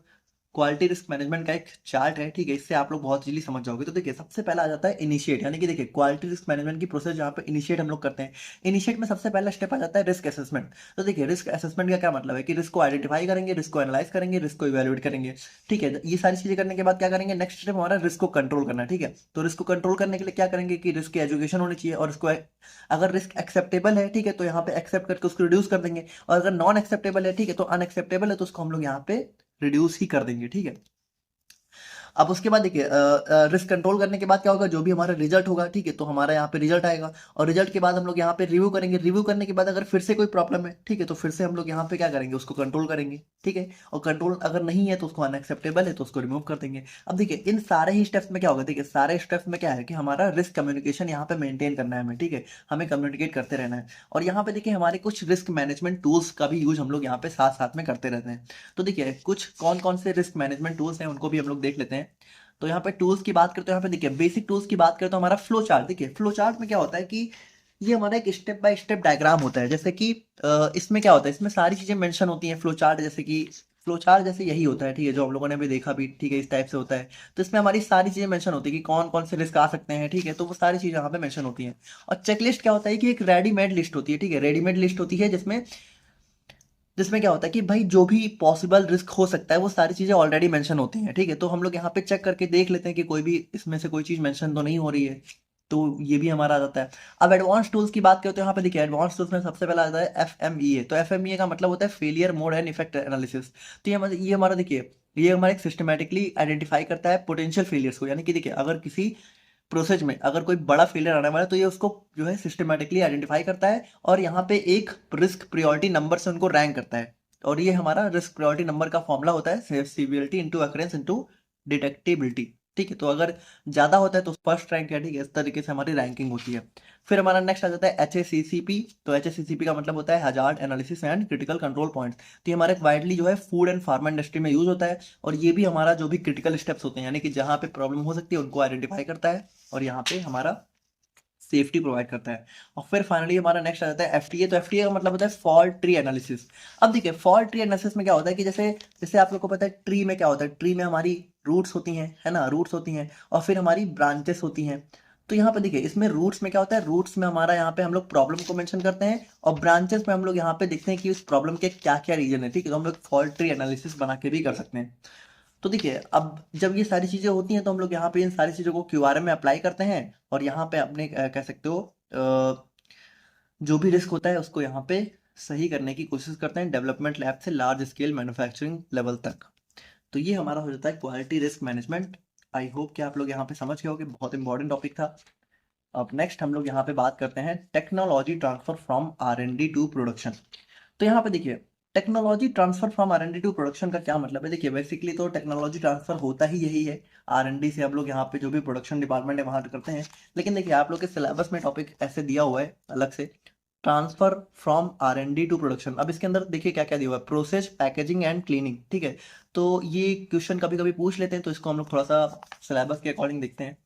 quality risk management का एक चार्ट है, ठीक है, इससे आप लोग बहुत इजीली समझ जाओगे। तो देखिए सबसे पहला आ जाता है इनिशिएट, यानी कि देखिए क्वालिटी रिस्क मैनेजमेंट की प्रोसेस जहाँ पे इनिशिएट हम लोग करते हैं। इनिशिएट में सबसे पहला स्टेप आ जाता है रिस्क असेसमेंट। तो देखिए रिस्क असेसमेंट का क्या मतलब है कि रिस्क को आइडेंटिफाई करेंगे, रिस्क को एनालाइज करेंगे, रिस्क को इवेल्युएट करेंगे, ठीक है। ये सारी चीजें करने के बाद क्या करेंगे, नेक्स्ट स्टेप हमारा रिस्क को कंट्रोल करना है, ठीक है। तो रिस्क को कंट्रोल करने के लिए क्या करेंगे कि रिस्क की एजुकेशन होनी चाहिए, और इसको अगर रिस्क एक्सेप्टेबल है, ठीक है, तो यहाँ पे एक्सेप्ट करके उसको रिड्यूस कर देंगे, और अगर नॉन एक्सेप्टेबल है, ठीक है, तो अनएक्सेप्टेबल है तो उसको हम लोग यहाँ पे रिड्यूस ही कर देंगे, ठीक है। अब उसके बाद देखिए रिस्क कंट्रोल करने के बाद क्या होगा, जो भी हमारा रिजल्ट होगा, ठीक है, तो हमारा यहाँ पे रिजल्ट आएगा, और रिजल्ट के बाद हम लोग यहाँ पे रिव्यू करेंगे। रिव्यू करने के बाद अगर फिर से कोई प्रॉब्लम है, ठीक है, तो फिर से हम लोग यहाँ पे क्या करेंगे, उसको कंट्रोल करेंगे, ठीक है, और कंट्रोल अगर नहीं है तो उसको अनएक्सेप्टेबल है तो उसको रिमूव कर देंगे। अब देखिए इन सारे ही स्टेप्स में क्या होगा, देखिए सारे स्टेप्स में क्या है कि हमारा रिस्क कम्युनिकेशन यहाँ पे मेंटेन करना है हमें, ठीक है, हमें कम्युनिकेट करते रहना है। और यहाँ पे देखिए हमारे कुछ रिस्क मैनेजमेंट टूल्स का भी यूज हम लोग यहाँ पे साथ साथ में करते रहते हैं। तो देखिए कुछ कौन कौन से रिस्क मैनेजमेंट टूल्स हैं उनको भी हम लोग देख लेते हैं। तो यहाँ पे टूल्स की बात करते हैं, यहाँ पे देखिए बेसिक टूल्स की बात करते तो हमारा फ्लो चार्ट। देखिए फ्लो चार्ट में क्या होता है कि ये हमारा एक स्टेप बाय स्टेप डायग्राम होता है। जैसे कि इसमें क्या होता है, इसमें सारी चीजें मेंशन होती हैं फ्लो चार्ट, जैसे कि फ्लो चार्ट जैसे यही होता है, ठीक है, जो हम लोगों ने अभी देखा भी, ठीक है, इस टाइप से होता है। तो इसमें हमारी सारी चीजें मेंशन होती है कि कौन कौन से रिस्क आ सकते हैं, ठीक है, तो वो सारी चीजें यहाँ पे मेंशन होती हैं। और चेकलिस्ट क्या होता है कि एक रेडीमेड लिस्ट होती है, ठीक है, रेडीमेड लिस्ट होती है जिसमें जिसमें क्या होता है कि भाई जो भी पॉसिबल रिस्क हो सकता है वो सारी चीजें ऑलरेडी मेंशन होती हैं, ठीक है। तो हम लोग यहाँ पे चेक करके देख लेते हैं कि कोई भी इसमें से कोई चीज मेंशन तो नहीं हो रही है। तो ये भी हमारा आ जाता है। अब एडवांस टूल्स की बात करें तो यहाँ पे देखिए एडवांस टूल्स में सबसे पहला आता है FMEA। तो FMEA का मतलब होता है failure mode and effect analysis. तो ये हमारा देखिए, ये हमारा एक सिस्टमेटिकली आइडेंटिफाई करता है पोटेंशियल फेलियर्स को, यानी कि देखिए अगर किसी प्रोसेस में अगर कोई बड़ा फेलियर आने वाला है तो ये उसको जो है सिस्टमेटिकली आइडेंटिफाई करता है और यहाँ पे एक रिस्क प्रायोरिटी नंबर से उनको रैंक करता है। और ये हमारा रिस्क प्रायोरिटी नंबर का फॉर्मूला होता है सीवियरिटी इंटू अकरेंस इंटू डिटेक्टिबिलिटी। ठीक है, तो अगर ज्यादा होता है तो फर्स्ट रैंक है। ठीक है, इस तरीके से हमारी रैंकिंग होती है। फिर हमारा नेक्स्ट आ जाता है HACCP। तो HACCP का मतलब होता है hazard analysis and critical control points. तो ये हमारे वाइडली जो है फूड एंड फार्मा इंडस्ट्री में यूज होता है और ये भी हमारा जो भी क्रिटिकल स्टेप्स होते हैं यानी कि जहाँ पे प्रॉब्लम हो सकती है उनको आइडेंटिफाई करता है और यहाँ पे हमारा सेफ्टी प्रोवाइड करता है। और फिर फाइनली हमारा नेक्स्ट आ जाता है FTA। तो FTA का मतलब होता है फॉल्ट ट्री एनालिसिस। अब देखिए फॉल्ट ट्री एनालिसिस में क्या होता है कि जैसे जैसे आप लोग को पता है ट्री में क्या होता है, ट्री में हमारी रूट्स होती हैं, है ना, रूट्स होती हैं और फिर हमारी ब्रांचेस होती हैं। तो यहाँ पे देखिए इसमें रूट्स में क्या होता है, रूट्स में हमारा यहाँ पे हम लोग प्रॉब्लम को मेंशन करते हैं और ब्रांचेस में हम लोग यहाँ पे देखते हैं कि उस प्रॉब्लम के क्या क्या रीजन है। ठीक है, तो हम लोग फॉल्ट ट्री एनालिसिस बना के भी कर सकते हैं। तो देखिए अब जब ये सारी चीजें होती हैं तो हम लोग यहाँ पे इन सारी चीजों को QRM में अप्लाई करते हैं और यहाँ पे अपने कह सकते हो जो भी रिस्क होता है उसको यहाँ पे सही करने की कोशिश करते हैं डेवलपमेंट लैब से लार्ज स्केल मैन्युफैक्चरिंग लेवल तक। तो ये हमारा हो जाता है quality risk management. I hope कि आप लोग यहाँ पे समझ गए हो कि बहुत इंपॉर्टेंट टॉपिक था। अब नेक्स्ट हम लोग यहाँ पे बात करते हैं technology transfer from R&D to production. तो यहाँ पे देखिए technology transfer from R&D to production का क्या मतलब है। देखिए बेसिकली तो टेक्नोलॉजी ट्रांसफर होता ही यही है, R&D से हम लोग यहाँ पे जो भी प्रोडक्शन डिपार्टमेंट है वहां करते हैं। लेकिन देखिए आप लोग के सिलेबस में टॉपिक ऐसे दिया हुआ है अलग से, transfer from R&D to production. अब इसके अंदर देखिए क्या क्या दिया हुआ है, प्रोसेस पैकेजिंग एंड क्लीनिंग। ठीक है, तो ये क्वेश्चन कभी कभी पूछ लेते हैं तो इसको हम लोग थोड़ा सा सिलेबस के अकॉर्डिंग देखते हैं।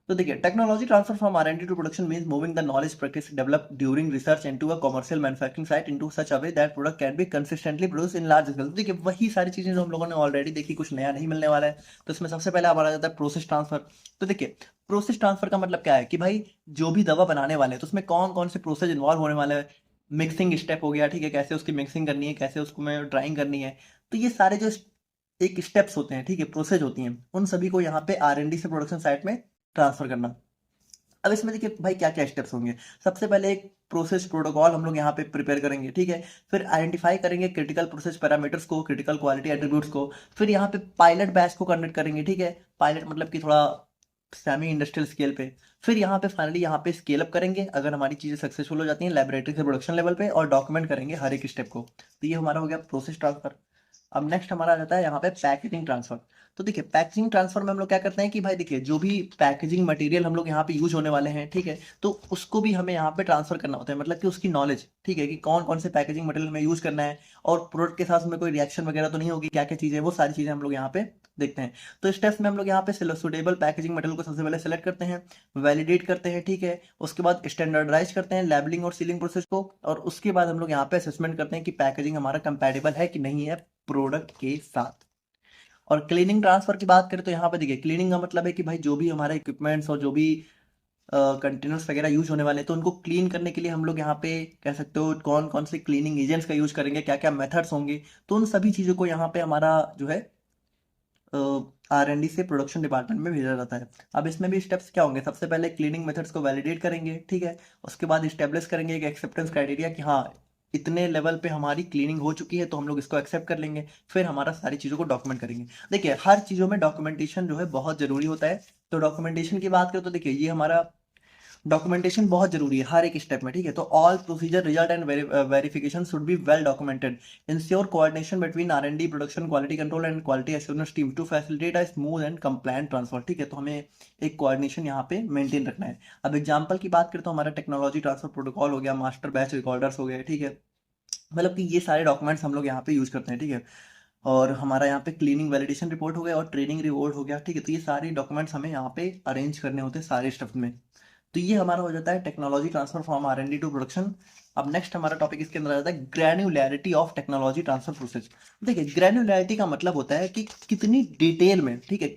तो देखिए technology transfer from R&D to production means moving the knowledge practice develop during research into a commercial manufacturing site into such a way that product can be consistently produce in large scale. देखिए वही सारी चीजें जो हम लोगों ने already देखी, कुछ नया नहीं मिलने वाला है। तो इसमें सबसे पहले हमारा जाता है प्रोसेस ट्रांसफर। तो देखिए प्रोसेस ट्रांसफर का मतलब क्या है कि भाई जो भी दवा बनाने वाले हैं तो उसमें कौन कौन से प्रोसेस इन्वॉल्व होने वाले हैं। मिक्सिंग स्टेप हो गया, ठीक है, कैसे उसकी मिक्सिंग करनी है, कैसे उसको में ड्राइंग करनी है। तो ये सारे जो एक स्टेप्स होते हैं, ठीक है, प्रोसेस होती हैं, उन सभी को यहाँ पे R&D से प्रोडक्शन साइट में ट्रांसफर करना। अब इसमें देखिए भाई क्या क्या स्टेप्स होंगे। सबसे पहले एक प्रोसेस प्रोटोकॉल हम लोग यहाँ पे प्रिपेयर करेंगे। ठीक है, फिर आइडेंटिफाई करेंगे क्रिटिकल प्रोसेस पैरामीटर्स को, क्रिटिकल क्वालिटी एट्रीब्यूट्स को। फिर यहाँ पे पायलट बैच को कंडक्ट करेंगे। ठीक है, पायलट मतलब कि थोड़ा सेमी इंडस्ट्रियल स्केल पे। फिर यहाँ पे फाइनली यहाँ पे स्केल अप करेंगे अगर हमारी चीजें सक्सेसफुल हो जाती हैं लेबोरेटरी से प्रोडक्शन लेवल पे, और डॉक्यूमेंट करेंगे हर एक स्टेप को। तो ये हमारा हो गया प्रोसेस ट्रांसफर। अब नेक्स्ट हमारा आ जाता है यहाँ पे पैकेजिंग ट्रांसफर। तो देखिए पैकेजिंग ट्रांसफर में हम लोग क्या करते हैं कि भाई देखिए जो भी पैकेजिंग मटेरियल हम लोग यहाँ पे यूज होने वाले हैं, ठीक है, तो उसको भी हमें यहाँ पे ट्रांसफर करना होता है, मतलब कि उसकी नॉलेज, ठीक है, कि कौन कौन से पैकेजिंग मटेरियल हमें यूज करना है और प्रोडक्ट के साथ में कोई रिएक्शन वगैरह तो नहीं होगी, क्या क्या चीज़ें, वो सारी चीज़ें हम लोग यहाँ पे देखते हैं। तो स्टेप्स में हम लोग यहाँ पे सुटेबल पैकेजिंग मटेरियल को सबसे पहले सेलेक्ट करते हैं, वैलिडेट करते हैं, ठीक है, उसके बाद स्टैंडर्डाइज करते हैं लेबलिंग और सीलिंग प्रोसेस को, और उसके बाद हम लोग यहाँ पे असेसमेंट करते हैं कि पैकेजिंग हमारा कंपैटिबल है कि नहीं है प्रोडक्ट के साथ। और क्लीनिंग ट्रांसफर की बात करें तो यहाँ पे देखिए क्लीनिंग का मतलब है कि भाई जो भी हमारे इक्विपमेंट्स और जो भी कंटेनर्स वगैरह यूज होने वाले हैं तो उनको क्लीन करने के लिए हम लोग यहाँ पे कह सकते हो कौन कौन से क्लीनिंग एजेंट्स का यूज करेंगे, क्या क्या मेथड्स होंगे। तो उन सभी चीज़ों को यहाँ पे हमारा जो है R&D से प्रोडक्शन डिपार्टमेंट में भेजा जाता है। अब इसमें भी स्टेप्स क्या होंगे, सबसे पहले क्लीनिंग मेथड्स को वैलिडेट करेंगे, ठीक है, उसके बाद स्टेब्लिश करेंगे एक एक्सेप्टेंस क्राइटेरिया कि हाँ इतने लेवल पे हमारी क्लीनिंग हो चुकी है तो हम लोग इसको एक्सेप्ट कर लेंगे। फिर हमारा सारी चीज़ों को डॉक्यूमेंट करेंगे। देखिए हर चीज़ों में डॉक्यूमेंटेशन जो है बहुत जरूरी होता है। तो डॉक्यूमेंटेशन की बात करें तो देखिए ये हमारा डॉक्यूमेंटेशन बहुत जरूरी है हर एक स्टेप में, ठीक है, तो all procedure result and verification should be well documented, ensure coordination between R&D production quality control and quality assurance team to facilitate a smooth and compliant transfer. ठीक है, तो हमें एक कोऑर्डिनेशन यहाँ पे मेंटेन रखना है। अब एग्जांपल की बात करें तो हमारा टेक्नोलॉजी ट्रांसफर प्रोटोकॉल हो गया, मास्टर बैच रिकॉर्डर्स हो गए, ठीक है, मतलब कि ये सारे डॉक्यूमेंट्स हम लोग यहाँ पे यूज करते हैं। ठीक है, और हमारा यहाँ पे क्लीनिंग वैलिडेशन रिपोर्ट हो गया और ट्रेनिंग रिवॉर्ड हो गया। ठीक है, तो ये सारे डॉक्यूमेंट्स हमें यहाँ पे अरेंज करने होते हैं सारे स्टेप में। तो ये हमारा हो जाता है technology transfer from R&D to production. अब नेक्स्ट हमारा टॉपिक इसके अंदर आ जाता है granularity of technology transfer process. देखिए ग्रैन्युलैरिटी का मतलब होता है कि कितनी डिटेल में, ठीक है,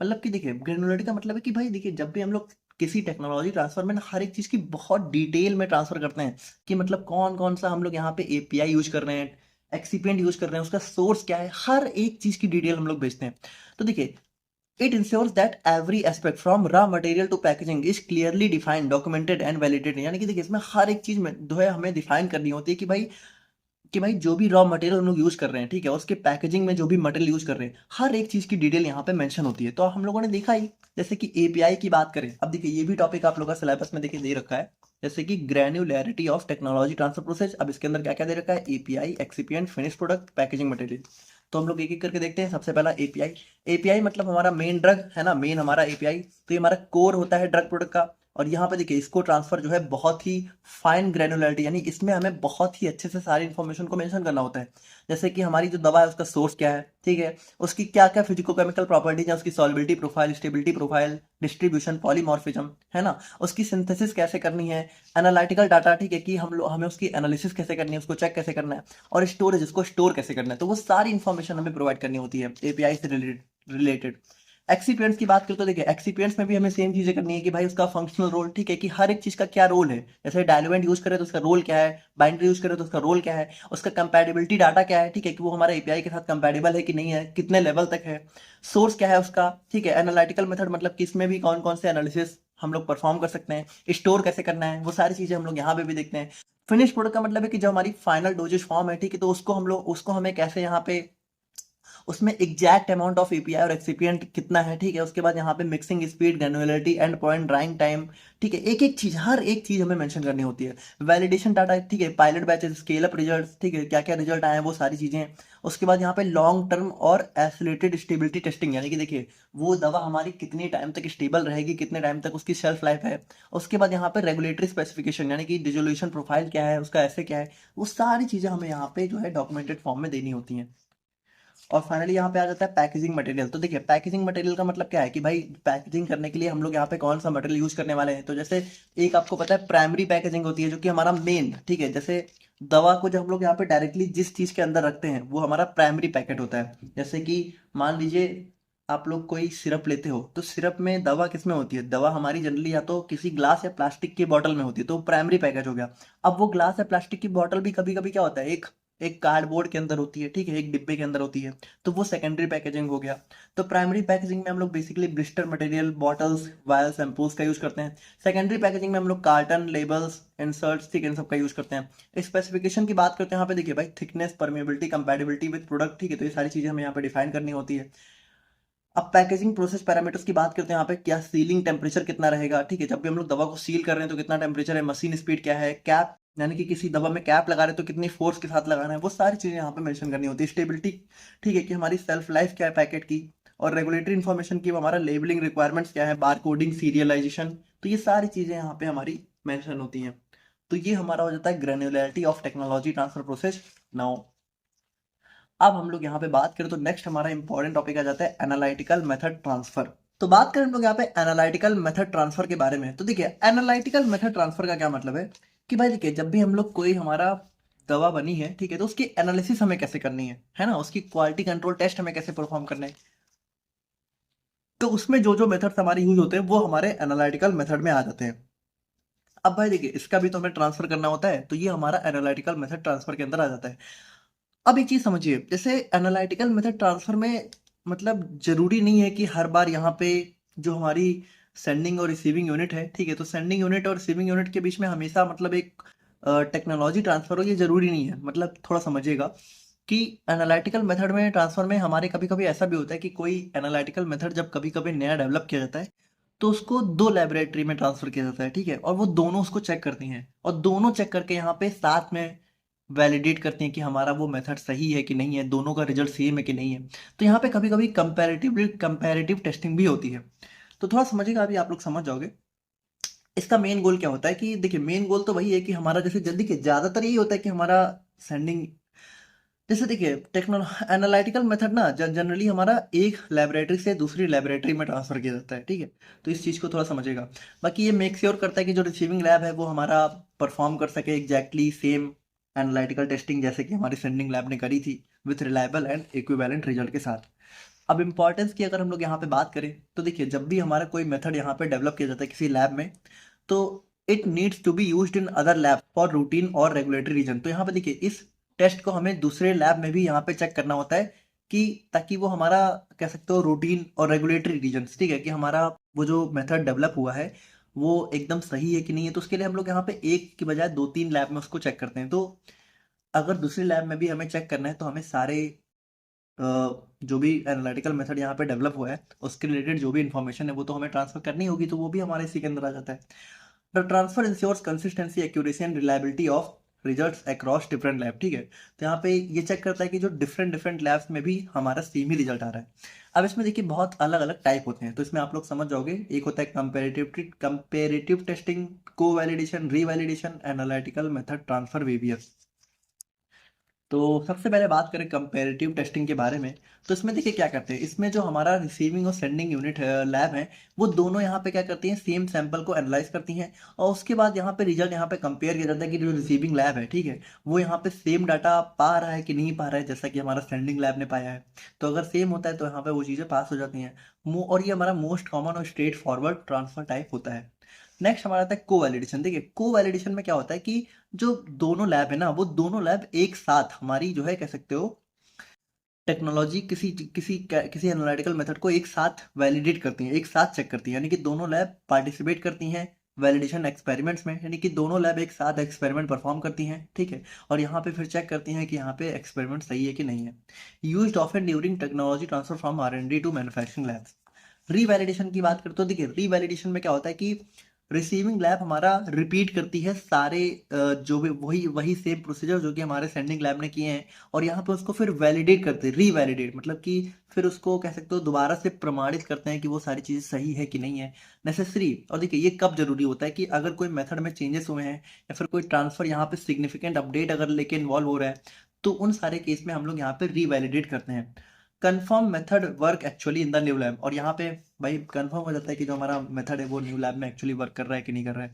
मतलब कि देखिए ग्रैन्युलैरिटी का मतलब है कि भाई देखिए जब भी हम लोग किसी टेक्नोलॉजी ट्रांसफर में ना हर एक चीज की बहुत डिटेल में ट्रांसफर करते हैं कि मतलब कौन कौन सा हम लोग यहाँ पे API यूज कर रहे हैं, एक्सिपिएंट यूज कर रहे हैं, उसका सोर्स क्या है, हर एक चीज की डिटेल हम लोग भेजते हैं। तो देखिए it ensures that every aspect from raw material to packaging is clearly defined, documented and validated. यानी कि देखिए इसमें हर एक चीज में जो है हमें डिफाइन करनी होती है कि भाई जो भी रॉ मटेरियल हम लोग यूज कर रहे हैं, ठीक है, उसके पैकेजिंग में जो भी मटेरियल यूज कर रहे हैं, हर एक चीज की डिटेल यहाँ पे मेंशन होती है। तो हम लोगों ने देखा ही, जैसे कि एपीआई की बात करें, अब देखिए ये भी टॉपिक आप लोगों का सिलेबस में देखिए दे रखा है, जैसे कि ग्रेन्युलैरिटी ऑफ टेक्नोलॉजी ट्रांसफर प्रोसेस। अब इसके अंदर क्या क्या दे रखा है, API, excipient, finish product, packaging material. तो हम लोग एक एक करके देखते हैं। सबसे पहला एपीआई। एपीआई मतलब हमारा मेन ड्रग है ना, मेन हमारा एपीआई, तो ये हमारा कोर होता है ड्रग प्रोडक्ट का। और यहाँ पे देखिए इसको ट्रांसफर जो है बहुत ही फाइन ग्रेनुलरिटी, यानी इसमें हमें बहुत ही अच्छे से सारी इन्फॉर्मेशन को मेंशन करना होता है। जैसे कि हमारी जो दवा है उसका सोर्स क्या है, ठीक है, उसकी क्या क्या फिजिकोकेमिकल प्रॉपर्टीज है, उसकी solubility profile, stability profile, distribution, polymorphism, है ना, उसकी सिंथेसिस कैसे करनी है, एनालिटिकल डाटा, ठीक है, कि हम लोग हमें उसकी एनालिसिस कैसे करनी है, उसको चेक कैसे करना है, और स्टोरेज, उसको स्टोर कैसे करना है। तो वो सारी इन्फॉर्मेशन हमें प्रोवाइड करनी होती है एपीआई से रिलेटेड। एक्सीपिएंट्स की बात करें तो देखिए एक्सीपिएंट्स में भी हमें सेम चीजें करनी है कि भाई उसका फंक्शनल रोल, ठीक है, कि हर एक चीज का क्या रोल है। जैसे डायलुएंट यूज करें तो उसका रोल क्या है, बाइंडर यूज करें तो उसका रोल क्या है, उसका कंपैटिबिलिटी डाटा क्या है, ठीक है, कि वो हमारे एपीआई के साथ कंपैटिबल है कि नहीं है, कितने लेवल तक है, सोर्स क्या है उसका, ठीक है, एनालिटिकल मेथड मतलब कि इसमें भी कौन कौन से एनालिसिस हम लोग परफॉर्म कर सकते हैं, स्टोर कैसे करना है, वो सारी चीजें हम लोग यहाँ पे भी देखते हैं। फिनिश प्रोडक्ट का मतलब है कि जो हमारी फाइनल डोजेज फॉर्म है, ठीक है, तो उसको हमें कैसे यहाँ पे उसमें एग्जैक्ट अमाउंट ऑफ एपीआई और एक्सिपिएंट कितना है, ठीक है, उसके बाद यहाँ पे mixing speed, granularity, end point, drying time, ठीक है, एक एक चीज, हर एक चीज हमें मेंशन करनी होती है। वैलिडेशन डाटा, ठीक है, pilot batches, scale up results, ठीक है, क्या क्या रिजल्ट आए हैं वो सारी चीजें। उसके बाद यहाँ पे लॉन्ग टर्म और एसोलेटेड स्टेबिलिटी टेस्टिंग, यानी कि देखिए वो दवा हमारी कितनी टाइम तक स्टेबल रहेगी, कितने टाइम तक उसकी शेल्फ लाइफ है। उसके बाद यहाँ पे रेगुलेटरी स्पेसिफिकेशन, यानी कि डिजोल्यूशन प्रोफाइल क्या है उसका, ऐसे क्या है, वो सारी चीजें हमें यहाँ पे जो है डॉक्यूमेंटेड फॉर्म में देनी होती हैं। और फाइनली यहाँ पे आ जाता है पैकेजिंग मटेरियल। तो देखिए पैकेजिंग मटेरियल का मतलब क्या है कि भाई पैकेजिंग करने के लिए हम लोग यहाँ पे कौन सा मटेरियल यूज करने वाले हैं। तो जैसे एक आपको पता है प्राइमरी पैकेजिंग होती है जो कि हमारा मेन, ठीक है, जैसे दवा को जब हम लोग यहाँ पे डायरेक्टली जिस चीज के अंदर रखते हैं वो हमारा प्राइमरी पैकेट होता है। जैसे कि मान लीजिए आप लोग कोई सिरप लेते हो, तो सिरप में दवा किस में होती है, दवा हमारी जनरली या तो किसी ग्लास या प्लास्टिक की बोतल में होती है, तो प्राइमरी पैकेज हो गया। अब वो ग्लास या प्लास्टिक की बोतल भी कभी कभी क्या होता है, एक एक कार्डबोर्ड के अंदर होती है, ठीक है, एक डिब्बे के अंदर होती है, तो वो सेकेंडरी पैकेजिंग हो गया। तो प्राइमरी पैकेजिंग में हम लोग basically blister material, bottles, vials, ampoules का यूज करते हैं। सेकेंडरी पैकेजिंग में हम लोग कार्टन, लेबल्स, इंसर्ट्स, ठीक है, इन सब का यूज करते हैं। स्पेसिफिकेशन की बात करते हैं यहाँ पे, देखिए भाई thickness, permeability, compatibility with product, ठीक है, तो ये सारी चीजें हमें यहाँ पे डिफाइन करनी होती है। अब पैकेजिंग प्रोसेस पैरामीटर्स की बात करते हैं यहाँ पे, क्या सीलिंग टेम्परेचर कितना रहेगा, ठीक है, जब भी हम लोग दवा को सील कर रहे हैं तो कितना टेम्परेचर है, मशीन स्पीड क्या है, कैप, यानी कि किसी दवा में कैप लगा रहे हैं तो कितनी फोर्स के साथ लगाना है, वो सारी चीजें यहाँ पे मेंशन करनी होती है। स्टेबिलिटी, ठीक है, कि हमारी सेल्फ लाइफ क्या है पैकेट की। और रेगुलेटरी इन्फॉर्मेशन की, हमारा लेबलिंग रिक्वायरमेंट्स क्या है, बार कोडिंग, सीरियलाइजेशन, तो ये सारी चीजें यहाँ पे हमारी मेंशन होती हैं। तो ये हमारा हो जाता है granularity of technology transfer process. Now अब हम लोग यहाँ पे बात करें तो नेक्स्ट हमारा इंपॉर्टेंट टॉपिक आ जाता है एनालिटिकल मेथड ट्रांसफर। तो बात करें हम लोग यहाँ पे एनालिटिकल मेथड ट्रांसफर के बारे में, तो देखिए एनालिटिकल मेथड ट्रांसफर का क्या मतलब है कि भाई देखिए जब भी हम लोग कोई हमारा दवा बनी है, ठीक है, तो उसकी एनालिसिस हमें कैसे करनी है ना, उसकी क्वालिटी कंट्रोल टेस्ट हमें कैसे परफॉर्म करना है, तो उसमें जो जो मेथड्स हमारे यूज होते हैं वो हमारे एनालिटिकल मेथड में आ जाते हैं। अब भाई देखिए इसका भी तो हमें ट्रांसफर करना होता है, तो ये हमारा एनालिटिकल मेथड ट्रांसफर के अंदर आ जाता है। अब एक चीज समझिए, जैसे एनालिटिकल मेथड ट्रांसफर में मतलब जरूरी नहीं है कि हर बार यहाँ पे जो हमारी सेंडिंग और रिसीविंग यूनिट है, ठीक है, तो सेंडिंग यूनिट और रिसीविंग यूनिट के बीच में हमेशा मतलब एक टेक्नोलॉजी ट्रांसफर हो, ये जरूरी नहीं है। मतलब थोड़ा समझिएगा कि एनालिटिकल मेथड में ट्रांसफर में हमारे कभी कभी ऐसा भी होता है कि कोई एनालिटिकल मेथड जब कभी कभी नया डेवलप किया जाता है तो उसको दो लेबोरेटरी में ट्रांसफर किया जाता है, ठीक है, और वो दोनों उसको चेक करती हैं और दोनों चेक करके यहाँ पे साथ में वैलिडेट करते हैं कि हमारा वो मेथड सही है कि नहीं है, दोनों का रिजल्ट सेम है कि नहीं है। तो यहाँ पे कभी कभी कंपैरेटिव टेस्टिंग भी होती है। तो थोड़ा समझिएगा, अभी आप लोग समझ जाओगे इसका मेन गोल क्या होता है। कि देखिए मेन गोल तो वही है कि हमारा जैसे जल्दी के ज्यादातर यही होता है कि हमारा सेंडिंग, जैसे देखिए एनालिटिकल मेथड ना जनरली हमारा एक लेबोरेटरी से दूसरी लेबोरेटरी में ट्रांसफर किया जाता है, ठीक है, तो इस चीज़ को थोड़ा समझिएगा। बाकी ये मेक श्योर करता है कि जो रिसीविंग लैब है वो हमारा परफॉर्म कर सके एग्जैक्टली सेम एनालिटिकल टेस्टिंग जैसे कि हमारी सेंडिंग लैब ने करी थी, with reliable and equivalent result के साथ। अब इंपॉर्टेंस की अगर हम लोग यहाँ पे बात करें तो देखिए जब भी हमारा कोई मेथड यहाँ पे डेवलप किया जाता है किसी लैब में, तो it needs to be used in other lab for routine और रेगुलेटरी रीजन। तो यहाँ पे देखिए इस टेस्ट को हमें दूसरे लैब में भी यहाँ पे चेक करना होता है कि ताकि वो हमारा कह सकते हो रूटीन और रेगुलेटरी रीजन्स, ठीक है, कि हमारा वो जो मेथड डेवलप हुआ है वो एकदम सही है कि नहीं है। तो उसके लिए हम लोग यहाँ पे एक की बजाय 2-3 लैब में उसको चेक करते हैं। तो अगर दूसरी लैब में भी हमें चेक करना है तो हमें सारे अ, जो भी एनालिटिकल मेथड यहाँ पे डेवलप हुआ है उसके रिलेटेड जो भी इंफॉर्मेशन है वो तो हमें ट्रांसफर करनी होगी, तो वो भी हमारे इसी के अंदर आ जाता है। The transfer ensures consistency, accuracy and reliability of results across different lab, ठीक है। तो यहाँ पे ये चेक करता है कि जो डिफरेंट डिफरेंट लैब्स में भी हमारा सेम ही रिजल्ट आ रहा है। अब इसमें देखिए बहुत अलग अलग टाइप होते हैं, तो इसमें आप लोग समझ जाओगे। एक होता है comparative testing, co validation, revalidation, analytical method transfer, waiver. तो सबसे पहले बात करें कंपैरेटिव टेस्टिंग के बारे में। तो इसमें देखिए क्या करते हैं, इसमें जो हमारा रिसीविंग और सेंडिंग यूनिट लैब है वो दोनों यहाँ पे क्या करती हैं, सेम सैंपल को एनालाइज करती हैं और उसके बाद यहाँ पे रिजल्ट यहाँ पे कंपेयर किया जाता है कि जो रिसीविंग लैब है, ठीक है, वो यहाँ पे सेम डाटा पा रहा है कि नहीं पा रहा है जैसा कि हमारा सेंडिंग लैब ने पाया है। तो अगर सेम होता है तो यहाँ पे वो चीज़ें पास हो जाती हैं। और ये हमारा मोस्ट कॉमन और स्ट्रेट फॉरवर्ड ट्रांसफर टाइप होता है। नेक्स्ट हमारा आता है को वैलिडेशन। देखिए को वैलिडेशन में क्या होता है कि जो दोनों लैब है ना वो दोनों लैब एक साथ हमारी जो है कह सकते हो टेक्नोलॉजी किसी किसी किसी एनालिटिकल मेथड को एक साथ वैलिडेट करती हैं, एक साथ चेक करती हैं, यानी कि दोनों लैब पार्टिसिपेट करती हैं वैलिडेशन एक्सपेरिमेंट्स में, यानी कि दोनों लैब एक साथ एक्सपेरिमेंट परफॉर्म करती हैं, ठीक है, और यहाँ पे फिर चेक करती हैं कि यहाँ पे एक्सपेरिमेंट सही है कि नहीं है। Used often during technology transfer from R&D to manufacturing labs. Revalidation की बात करें तो देखिए रीवैलिडेशन में क्या होता है कि रिसीविंग लैब हमारा रिपीट करती है सारे जो भी वही वही सेम प्रोसीजर जो कि हमारे सेंडिंग लैब ने किए हैं, और यहाँ पे उसको फिर वैलिडेट करते हैं, रीवैलिडेट मतलब कि फिर उसको कह सकते हो दोबारा से प्रमाणित करते हैं कि वो सारी चीज़ें सही है कि नहीं है, नेसेसरी। और देखिए ये कब जरूरी होता है कि अगर कोई मेथड में चेंजेस हुए हैं या फिर कोई ट्रांसफर यहाँ पे सिग्निफिकेंट अपडेट अगर लेके इन्वॉल्व हो रहा है, तो उन सारे केस में हम लोग यहाँ पे रीवैलिडेट करते हैं। Confirm method work actually in the new lab, और यहाँ पे भाई कंफर्म हो जाता है कि जो हमारा मेथड है वो न्यू लैब में एक्चुअली वर्क कर रहा है कि नहीं कर रहा है।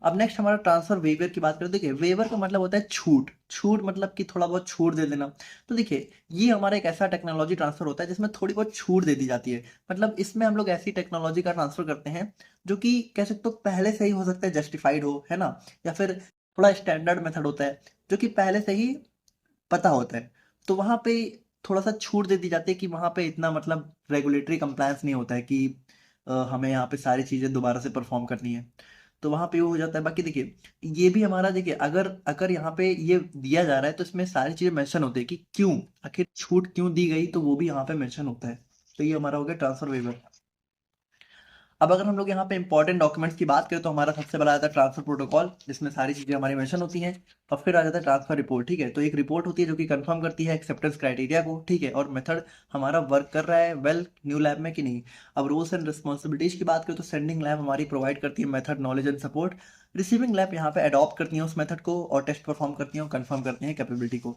अब नेक्स्ट हमारा ट्रांसफर वेवर की बात करें। देखिए वेवर का मतलब होता है छूट, छूट मतलब कि थोड़ा बहुत छूट दे देना। तो देखिए ये हमारा एक ऐसा टेक्नोलॉजी ट्रांसफर होता है जिसमें थोड़ी बहुत छूट दे दी जाती है। मतलब इसमें हम लोग ऐसी टेक्नोलॉजी का ट्रांसफर करते हैं जो कि कह सकते हो पहले से ही हो सकता है जस्टिफाइड हो, है ना, या फिर थोड़ा स्टैंडर्ड मेथड होता है जो कि पहले से ही पता होता है। तो वहाँ पे थोड़ा सा छूट दे दी जाती है कि वहाँ पे इतना मतलब रेगुलेटरी कंप्लायंस नहीं होता है कि हमें यहाँ पे सारी चीज़ें दोबारा से परफॉर्म करनी है। तो वहाँ पे वो हो जाता है। बाकी देखिए ये भी हमारा देखिए अगर अगर यहाँ पे ये दिया जा रहा है तो इसमें सारी चीज़ें मेंशन होती है कि क्यों, आखिर छूट क्यों दी गई, तो वो भी यहाँ पे मेंशन होता है। तो ये हमारा हो गया ट्रांसफर वेवर। अब अगर हम लोग यहाँ पे इंपॉर्टेंट डॉक्यूमेंट्स की बात करें तो हमारा सबसे बड़ा आता है ट्रांसफर प्रोटोकॉल, जिसमें सारी चीज़ें हमारी मेंशन होती हैं। और फिर आ जाता है ट्रांसफर रिपोर्ट, ठीक है। तो एक रिपोर्ट होती है जो कि कंफर्म करती है एक्सेप्टेंस क्राइटेरिया को, ठीक है, और मेथड हमारा वर्क कर रहा है वेल न्यू लैब में कि नहीं। अब रोल्स एंड रिस्पॉन्सिबिलिटीज की बात करें तो सेंडिंग लैब हमारी प्रोवाइड करती है method knowledge and support, receiving lab यहाँ पे अडॉप्ट करती है उस मेथड को और टेस्ट परफॉर्म करती है और कंफर्म करती है कैपेबिलिटी को।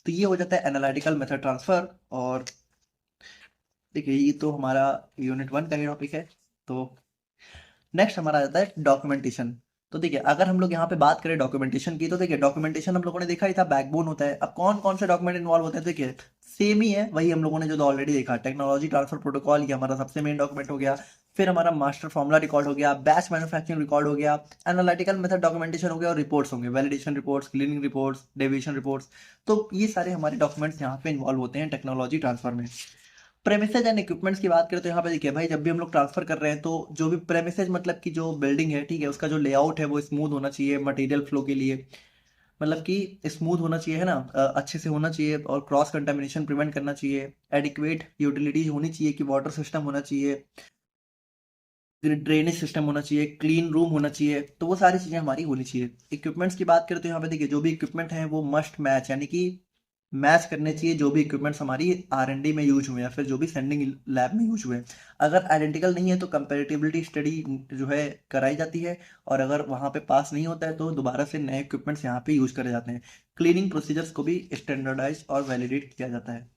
तो ये हो जाता है एनालिटिकल मेथड ट्रांसफर। और देखिए ये तो हमारा यूनिट 1 का ही टॉपिक है। तो नेक्स्ट हमारा आ जाता है डॉक्यूमेंटेशन। तो देखिए अगर हम लोग यहाँ पे बात करें डॉक्यूमेंटेशन की, तो देखिए डॉक्यूमेंटेशन हम लोगों ने देखा ही था बैकबोन होता है। अब कौन कौन से डॉक्यूमेंट इन्वॉल्व होते हैं, देखिए सेम ही है, वही हम लोगों ने जो ऑलरेडी देखा, टेक्नोलॉजी ट्रांसफर प्रोटोकॉल ये हमारा सबसे मेन डॉक्यूमेंट हो गया। फिर हमारा मास्टर फॉर्मूला रिकॉर्ड हो गया, बैच मैन्युफैक्चरिंग रिकॉर्ड हो गया, एनालिटिकल मेथड डॉक्यूमेंटेशन हो गया, और रिपोर्ट्स होंगे, validation reports, cleaning reports, deviation reports. तो ये सारे हमारे डॉक्यूमेंट्स यहाँ पे इन्वॉल्व होते हैं टेक्नोलॉजी ट्रांसफर में। प्रेमिसेज एंड इक्विपमेंट्स की बात करें तो यहाँ पे देखिए भाई जब भी हम लोग ट्रांसफर कर रहे हैं तो जो भी प्रेमिसेज मतलब कि जो बिल्डिंग है, ठीक है, उसका जो लेआउट है वो स्मूथ होना चाहिए मटेरियल फ्लो के लिए। मतलब कि स्मूथ होना चाहिए, है ना, अच्छे से होना चाहिए और क्रॉस कंटामिनेशन प्रिवेंट करना चाहिए। एडिक्वेट यूटिलिटीज होनी चाहिए कि वाटर सिस्टम होना चाहिए, ड्रेनेज सिस्टम होना चाहिए, क्लीन रूम होना चाहिए। तो वो सारी चीज़ें हमारी होनी चाहिए। इक्विपमेंट्स की बात करें तो यहाँ पे देखिए जो भी इक्विपमेंट है वो मस्ट मैच, यानी कि मैच करने चाहिए जो भी इक्विपमेंट्स हमारी R&D में यूज हुए या फिर जो भी सेंडिंग लैब में यूज हुए। अगर आइडेंटिकल नहीं है तो कंपेरेटिबिलिटी स्टडी जो है कराई जाती है, और अगर वहाँ पे पास नहीं होता है तो दोबारा से नए इक्विपमेंट्स यहाँ पे यूज करे जाते हैं। क्लीनिंग प्रोसीजर्स को भी स्टैंडर्डाइज और वैलिडेट किया जाता है।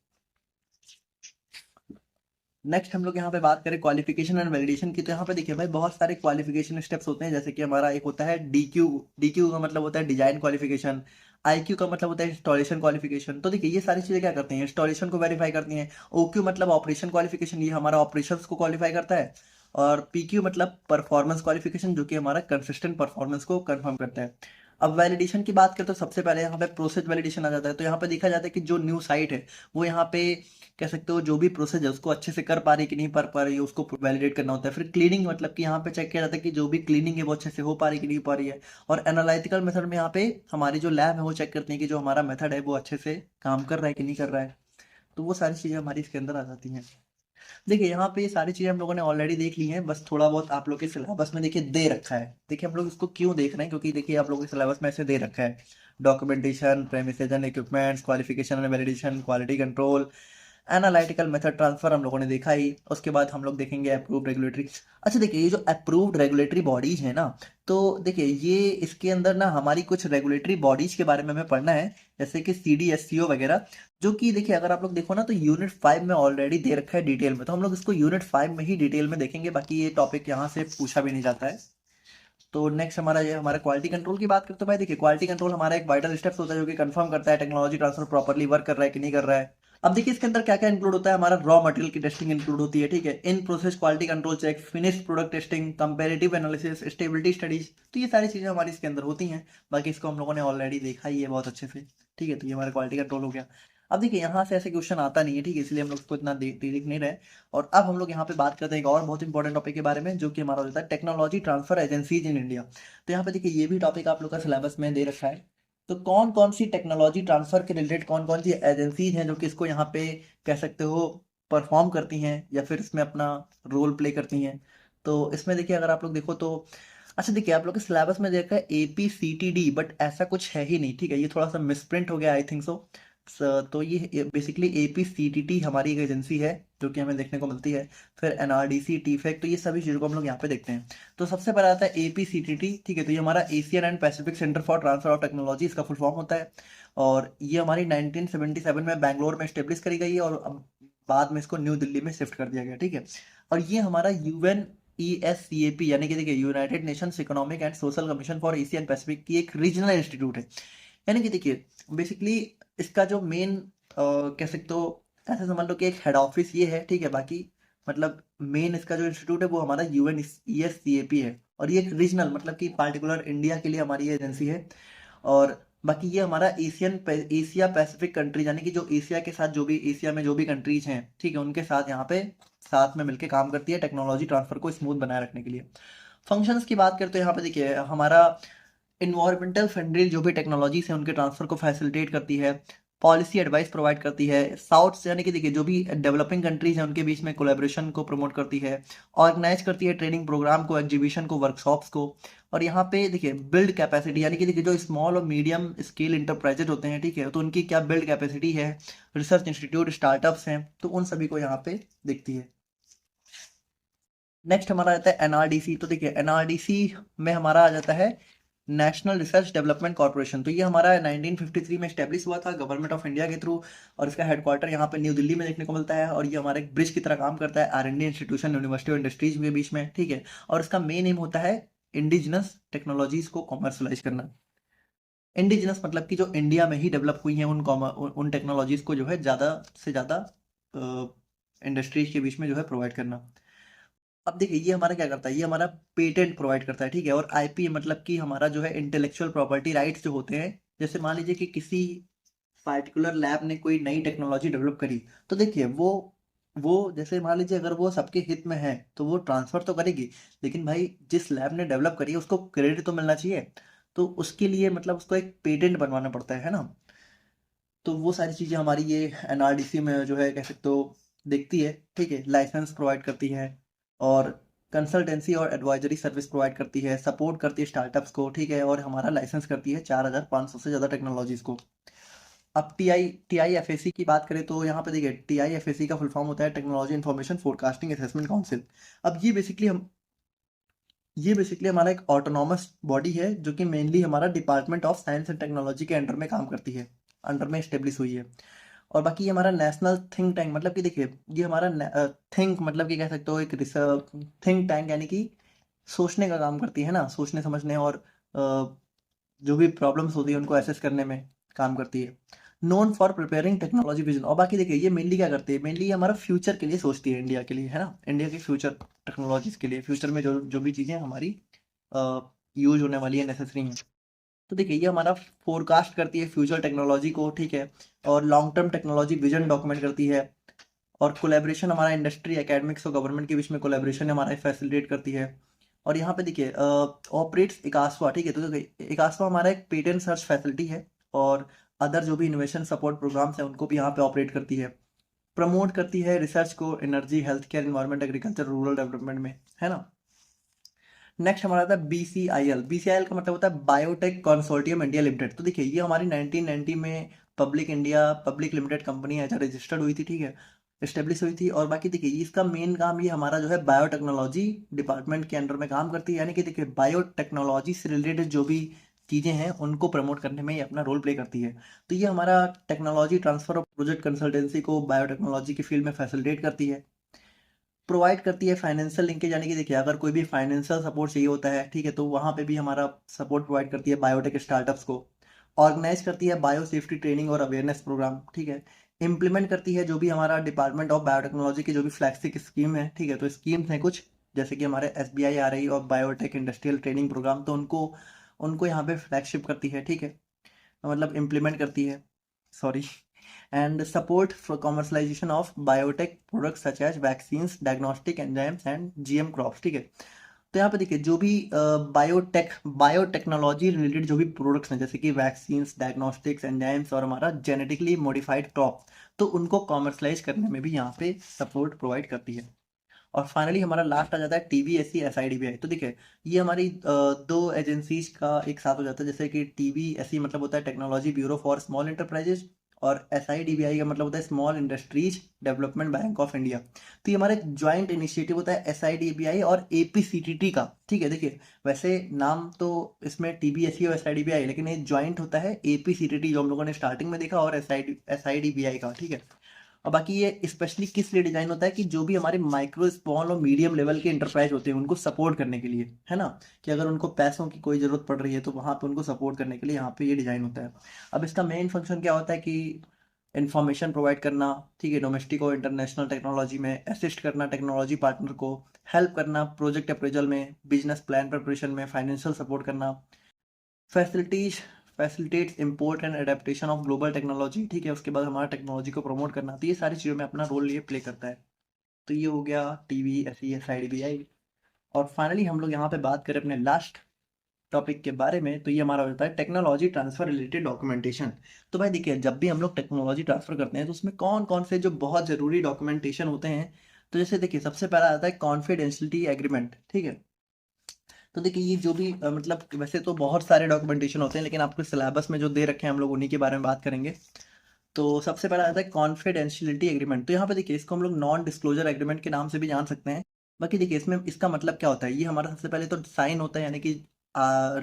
नेक्स्ट हम लोग यहाँ पे बात करें क्वालिफिकेशन एंड वैलिडेशन की, तो यहाँ पे देखिए भाई बहुत सारे क्वालिफिकेशन स्टेप्स होते हैं। जैसे कि हमारा एक होता है DQ। DQ का मतलब होता है डिजाइन क्वालिफिकेशन। IQ का मतलब होता है इंस्टॉलेशन क्वालिफिकेशन। तो देखिए ये सारी चीजें क्या करती हैं, इंस्टॉलेशन को वेरीफाई करती हैं। OQ मतलब ऑपरेशन क्वालिफिकेशन, ये हमारा ऑपरेशंस को क्वालिफाई करता है। और PQ मतलब परफॉर्मेंस क्वालिफिकेशन जो कि हमारा कंसिस्टेंट परफॉर्मेंस को कंफर्म करता है। अब वैलिडेशन की बात करें तो सबसे पहले यहाँ पे प्रोसेस वैलिडेशन आ जाता है। तो यहाँ पे देखा जाता है कि जो न्यू साइट है वो यहाँ पे कह सकते हो जो भी प्रोसेस है उसको अच्छे से कर पा रही है कि नहीं कर पा रही है, उसको वैलिडेट करना होता है। फिर क्लीनिंग मतलब कि यहाँ पे चेक किया जाता है कि जो भी क्लीनिंग है वो अच्छे से हो पा रही है कि नहीं हो पा रही है। और एनालिटिकल मेथड में यहाँ पे हमारी जो लैब है वो चेक करती है कि जो हमारा मेथड है वो अच्छे से काम कर रहा है कि नहीं कर रहा है। तो वो सारी चीज़ें हमारी इसके अंदर आ जाती हैं। देखिए यहाँ पे ये सारी चीज़ें हम लोगों ने ऑलरेडी देख ली हैं, बस थोड़ा बहुत आप लोग के सिलेबस में देखिए दे रखा है। देखिए हम लोग इसको क्यों देख रहे हैं, क्योंकि देखिए आप लोगों के सिलेबस में ऐसे दे रखा है documentation, premises and equipments, qualification and validation, quality control, analytical method transfer हम लोगों ने देखा ही। उसके बाद हम लोग देखेंगे अप्रूव्ड रेगुलेटरी। अच्छा देखिए ये जो अप्रूव्ड रेगुलेटरी बॉडीज है ना, तो देखिए ये इसके अंदर ना हमारी कुछ रेगुलेटरी बॉडीज के बारे में हमें पढ़ना है, जैसे कि CDSCO वगैरह, जो कि देखिए अगर आप लोग देखो ना तो यूनिट 5 में ऑलरेडी दे रखा है डिटेल में। तो हम लोग इसको यूनिट 5 में ही डिटेल में देखेंगे, बाकी ये टॉपिक यहाँ से पूछा भी नहीं जाता है। तो नेक्स्ट हमारा ये हमारा क्वालिटी कंट्रोल की बात करते हैं। भाई देखिए क्वालिटी कंट्रोल हमारा एक वाइटल स्टेप्स होता है जो कि कंफर्म करता है टेक्नोलॉजी ट्रांसफर प्रॉपर्ली वर्क कर रहा है कि नहीं कर रहा है। अब देखिए इसके अंदर क्या क्या इंक्लूड होता है, हमारा रॉ मटेरियल की टेस्टिंग इंक्लूड होती है, ठीक है, in process quality control check, finish product testing, comparative analysis, stability studies. तो ये सारी चीजें हमारी इसके अंदर होती हैं। बाकी इसको हम लोगों ने ऑलरेडी देखा ही है बहुत अच्छे से, ठीक है। तो ये हमारा क्वालिटी कंट्रोल हो गया। अब देखिए यहाँ से ऐसे क्वेश्चन आता नहीं है, ठीक है, इसलिए हम लोग इसको इतना देख नहीं रहे। और अब हम लोग यहाँ पे बात करते हैं एक और बहुत इंपॉर्टेंट टॉपिक के बारे में, जो कि हमारा होता है technology transfer agencies in India. तो यहाँ पे देखिए ये भी टॉपिक आप लोग का सिलेबस में दे रखा है। तो कौन कौन सी टेक्नोलॉजी ट्रांसफर के रिलेटेड कौन कौन सी एजेंसीज हैं जो कि इसको यहाँ पे कह सकते हो परफॉर्म करती हैं या फिर इसमें अपना रोल प्ले करती हैं। तो इसमें देखिए अगर आप लोग देखो तो अच्छा देखिए आप लोग के सिलेबस में देखा है APCTD, बट ऐसा कुछ है ही नहीं, ठीक है, ये थोड़ा सा मिसप्रिंट हो गया आई थिंक सो। तो ये बेसिकली APCTT हमारी एक एजेंसी है जो कि हमें देखने को मिलती है। फिर NRDC, TFEC, तो ये सभी चीज़ों को हम लोग यहाँ पे देखते हैं। तो सबसे पहला आता है APCTT, ठीक है, तो ये हमारा Asian and Pacific centre for transfer of technology, इसका फुल फॉर्म होता है। और ये हमारी 1977 में बैंगलोर में स्टेब्लिश करी गई है और अब बाद में इसको न्यू दिल्ली में शिफ्ट कर दिया गया, ठीक है। और ये हमारा UNESCAP यानी कि देखिए United Nations economic and social commission for Asian Pacific की एक रीजनल इंस्टीट्यूट है। यानी कि देखिए बेसिकली इसका जो मेन कह सकते हो ऐसे समझ लो कि एक हेड ऑफिस ये है, ठीक है, बाकी मतलब मेन इसका जो इंस्टीट्यूट है वो हमारा UNESCAP है। और ये एक रीजनल मतलब कि पार्टिकुलर इंडिया के लिए हमारी ये एजेंसी है। और बाकी ये हमारा एशिया पैसिफिक कंट्री यानी कि जो एशिया के साथ जो भी एशिया में जो भी कंट्रीज हैं, ठीक है, उनके साथ यहाँ पे साथ में मिलकर काम करती है टेक्नोलॉजी ट्रांसफर को स्मूथ बनाए रखने के लिए। फंक्शंस की बात करते हैं यहाँ पे देखिए हमारा इन्वायरमेंटल फ्रेंडली जो भी टेक्नोलॉजीज है उनके ट्रांसफर को फैसिलिटेट करती है, पॉलिसी एडवाइस प्रोवाइड करती है, साउथ यानी कि देखिए जो भी डेवलपिंग कंट्रीज हैं उनके बीच में कोलैबोरेशन को प्रमोट करती है, ऑर्गेनाइज करती है ट्रेनिंग प्रोग्राम को, एग्जीबिशन को, वर्कशॉप्स को। और यहाँ पे देखिए बिल्ड कैपेसिटी यानी कि देखिए जो स्मॉल और मीडियम स्केल इंटरप्राइजेज होते हैं, ठीक है, तो उनकी क्या बिल्ड कैपेसिटी है, रिसर्च इंस्टीट्यूट स्टार्टअप्स हैं, तो उन सभी को यहाँ पे दिखती है। नेक्स्ट हमारा आता है NRDC। तो देखिए NRDC में हमारा आ जाता है नेशनल रिसर्च डेवलपमेंट कॉर्पोरेशन। तो ये हमारा 1953 में स्टैब्लिश हुआ था गवर्नमेंट ऑफ इंडिया के थ्रू, और इसका हेडक्वार्टर यहाँ पे न्यू दिल्ली में देखने को मिलता है। और ये हमारा एक ब्रिज की तरह काम करता है R&D इंस्टीट्यूशन यूनिवर्सिटी और इंडस्ट्रीज के बीच में, ठीक है। और इसका मेन एम होता है इंडिजिनस टेक्नोलॉजीज को कॉमर्शलाइज करना। इंडिजिनस मतलब कि जो इंडिया में ही डेवलप हुई हैं उन टेक्नोलॉजीज को जो है ज़्यादा से ज़्यादा इंडस्ट्रीज के बीच में जो है प्रोवाइड करना। अब देखिए ये हमारा क्या करता है, ये हमारा पेटेंट प्रोवाइड करता है, ठीक है। और IP मतलब कि हमारा जो है इंटेलेक्चुअल प्रॉपर्टी राइट्स जो होते हैं। जैसे मान लीजिए कि किसी पार्टिकुलर लैब ने कोई नई टेक्नोलॉजी डेवलप करी, तो देखिए वो जैसे मान लीजिए अगर वो सबके हित में है तो वो ट्रांसफर तो करेगी, लेकिन भाई जिस लैब ने डेवलप करी है उसको क्रेडिट तो मिलना चाहिए। तो उसके लिए मतलब उसको एक पेटेंट बनवाना पड़ता है ना। तो वो सारी चीज़ें हमारी ये NRDC में जो है कह सकते हो देखती है, ठीक है। लाइसेंस प्रोवाइड करती है और कंसल्टेंसी और एडवाइजरी सर्विस प्रोवाइड करती है, सपोर्ट करती है स्टार्टअप्स को, ठीक है। और हमारा लाइसेंस करती है 4500 से ज़्यादा टेक्नोलॉजीज को। अब TIFAC की बात करें तो यहाँ पे देखिए TIFAC का फुल फॉर्म होता है technology information forecasting assessment council. अब ये बेसिकली हमारा एक ऑटोनॉमस बॉडी है जो कि मेनली हमारा department of science and technology के अंडर में काम करती है, अंडर में स्टेब्लिश हुई है। और बाकी ये हमारा नेशनल थिंक टैंक मतलब कि देखिए ये हमारा थिंक मतलब कि कह सकते हो एक रिसर्च थिंक टैंक यानी कि सोचने का काम करती है ना, सोचने समझने और जो भी प्रॉब्लम्स होती है उनको एसेस करने में काम करती है। Known for preparing technology vision. और बाकी देखिए ये मेनली क्या करती है, मेनली ये हमारा फ्यूचर के लिए सोचती है, इंडिया के लिए, है ना, इंडिया के फ्यूचर टेक्नोलॉजीज के लिए, फ्यूचर में जो जो भी चीज़ें हमारी यूज होने वाली है, नेसेसरी हैं। तो देखिए ये हमारा फोरकास्ट करती है फ्यूचर टेक्नोलॉजी को, ठीक है, और long term technology vision document करती है, और कोलैबोरेशन हमारा इंडस्ट्री एकेडमिक्स और गवर्नमेंट के बीच में कोलैबोरेशन हमारा फैसिलिटेट करती है। और यहाँ पे देखिए ऑपरेट्स इकासवा, ठीक है, तो देखिए इकासवा हमारा एक पेटेंट सर्च फैसिलिटी है, और अदर जो भी इनोवेशन सपोर्ट प्रोग्राम्स हैं उनको भी यहाँ पे ऑपरेट करती है। प्रमोट करती है रिसर्च को energy, health care, environment, agriculture, rural development में, है ना। नेक्स्ट हमारा आता है BCIL। BCIL का मतलब होता है बायोटेक कंसोर्टियम इंडिया लिमिटेड। तो देखिए ये हमारी 1990 में पब्लिक लिमिटेड कंपनी है, रजिस्टर्ड हुई थी, ठीक है, इस्टेब्लिश हुई थी। और बाकी देखिए इसका मेन काम ये हमारा जो है बायोटेक्नोलॉजी डिपार्टमेंट के अंडर में काम करती है, यानी कि देखिए बायोटेक्नोलॉजी से रिलेटेड जो भी चीज़ें हैं उनको प्रमोट करने में ये अपना रोल प्ले करती है। तो ये हमारा टेक्नोलॉजी ट्रांसफर और प्रोजेक्ट कंसल्टेंसी को बायोटेक्नोलॉजी की फील्ड में फैसिलिटेट करती है। प्रोवाइड करती है फाइनेंशियल लिंकेज, यानी कि देखिए अगर कोई भी फाइनेंशियल सपोर्ट चाहिए होता है, ठीक है, तो वहाँ पे भी हमारा सपोर्ट प्रोवाइड करती है बायोटेक स्टार्टअप्स को। ऑर्गेनाइज करती है बायो सेफ्टी ट्रेनिंग और अवेयरनेस प्रोग्राम, ठीक है। इम्प्लीमेंट करती है जो भी हमारा डिपार्टमेंट ऑफ बायोटेक्नोलॉजी की जो भी फ्लैगशिप स्कीम है, ठीक है, तो स्कीम्स हैं कुछ, जैसे कि हमारे SBI आ रही और बायोटेक इंडस्ट्रियल ट्रेनिंग प्रोग्राम, तो उनको उनको यहाँ पे फ्लैगशिप करती है, ठीक है, मतलब इम्प्लीमेंट करती है, sorry. And support for commercialisation of biotech products such as vaccines, diagnostic enzymes and GM crops, ठीक है। तो यहाँ पे देखिए जो भी बायोटेक्नोलॉजी रिलेटेड जो भी प्रोडक्ट्स हैं, जैसे कि वैक्सीन्स, डायग्नोस्टिक्स, एंजाइम्स और हमारा जेनेटिकली मॉडिफाइड क्रॉप, तो उनको कॉमर्शलाइज करने में भी यहाँ पे सपोर्ट प्रोवाइड करती है। और फाइनली हमारा लास्ट आ जाता है TBSE SIDBI। तो देखिए ये हमारी दो एजेंसीज का एक साथ हो जाता है, जैसे कि TBSE मतलब होता है technology bureau for small enterprises, और SIDBI का मतलब होता है small industries development bank of India. तो ये हमारा एक ज्वाइंट इनिशिएटिव होता है SIDBI और APCTT का, ठीक है। देखिए वैसे नाम तो इसमें TBSE और SIDBI, लेकिन ये ज्वाइंट होता है APCTT जो हम लोगों ने स्टार्टिंग में देखा, और SIDBI का, ठीक है। और बाकी ये स्पेशली किस लिए डिजाइन होता है कि जो भी हमारे माइक्रो स्मॉल और मीडियम लेवल के इंटरप्राइज होते हैं उनको सपोर्ट करने के लिए, है ना, कि अगर उनको पैसों की कोई ज़रूरत पड़ रही है तो वहाँ पे उनको सपोर्ट करने के लिए यहाँ पे ये डिज़ाइन होता है। अब इसका मेन फंक्शन क्या होता है कि इंफॉर्मेशन प्रोवाइड करना, ठीक है, डोमेस्टिक और इंटरनेशनल टेक्नोलॉजी में असिस्ट करना टेक्नोलॉजी पार्टनर को, हेल्प करना प्रोजेक्ट अप्रेजल में, बिजनेस प्लान प्रिपरेशन में, फाइनेंशियल सपोर्ट करना, facilities facilitates import and adaptation of global technology, ठीक है, उसके बाद हमारा टेक्नोलॉजी को प्रमोट करना, तो ये सारी चीज़ों में अपना रोल ये प्ले करता है। तो ये हो गया TBSE SIDBI। और फाइनली हम लोग यहाँ पे बात करें अपने लास्ट टॉपिक के बारे में, तो ये हमारा होता है टेक्नोलॉजी ट्रांसफर रिलेटेड डॉक्यूमेंटेशन। तो भाई देखिए जब भी हम लोग टेक्नोलॉजी ट्रांसफर करते हैं तो उसमें कौन कौन से जो बहुत ज़रूरी डॉक्यूमेंटेशन होते हैं, तो जैसे देखिए सबसे पहला आता है कॉन्फिडेंशियलिटी एग्रीमेंट, ठीक है। तो देखिए ये जो भी मतलब वैसे तो बहुत सारे डॉक्यूमेंटेशन होते हैं, लेकिन आपके सिलेबस में जो दे रखे हैं हम लोग उन्हीं के बारे में बात करेंगे। तो सबसे पहला आता है कॉन्फिडेंशियलिटी एग्रीमेंट। तो यहाँ पे देखिए इसको हम लोग नॉन डिस्क्लोजर एग्रीमेंट के नाम से भी जान सकते हैं। बाकी देखिए इसमें इसका मतलब क्या होता है, ये हमारा सबसे पहले तो साइन होता है, यानी कि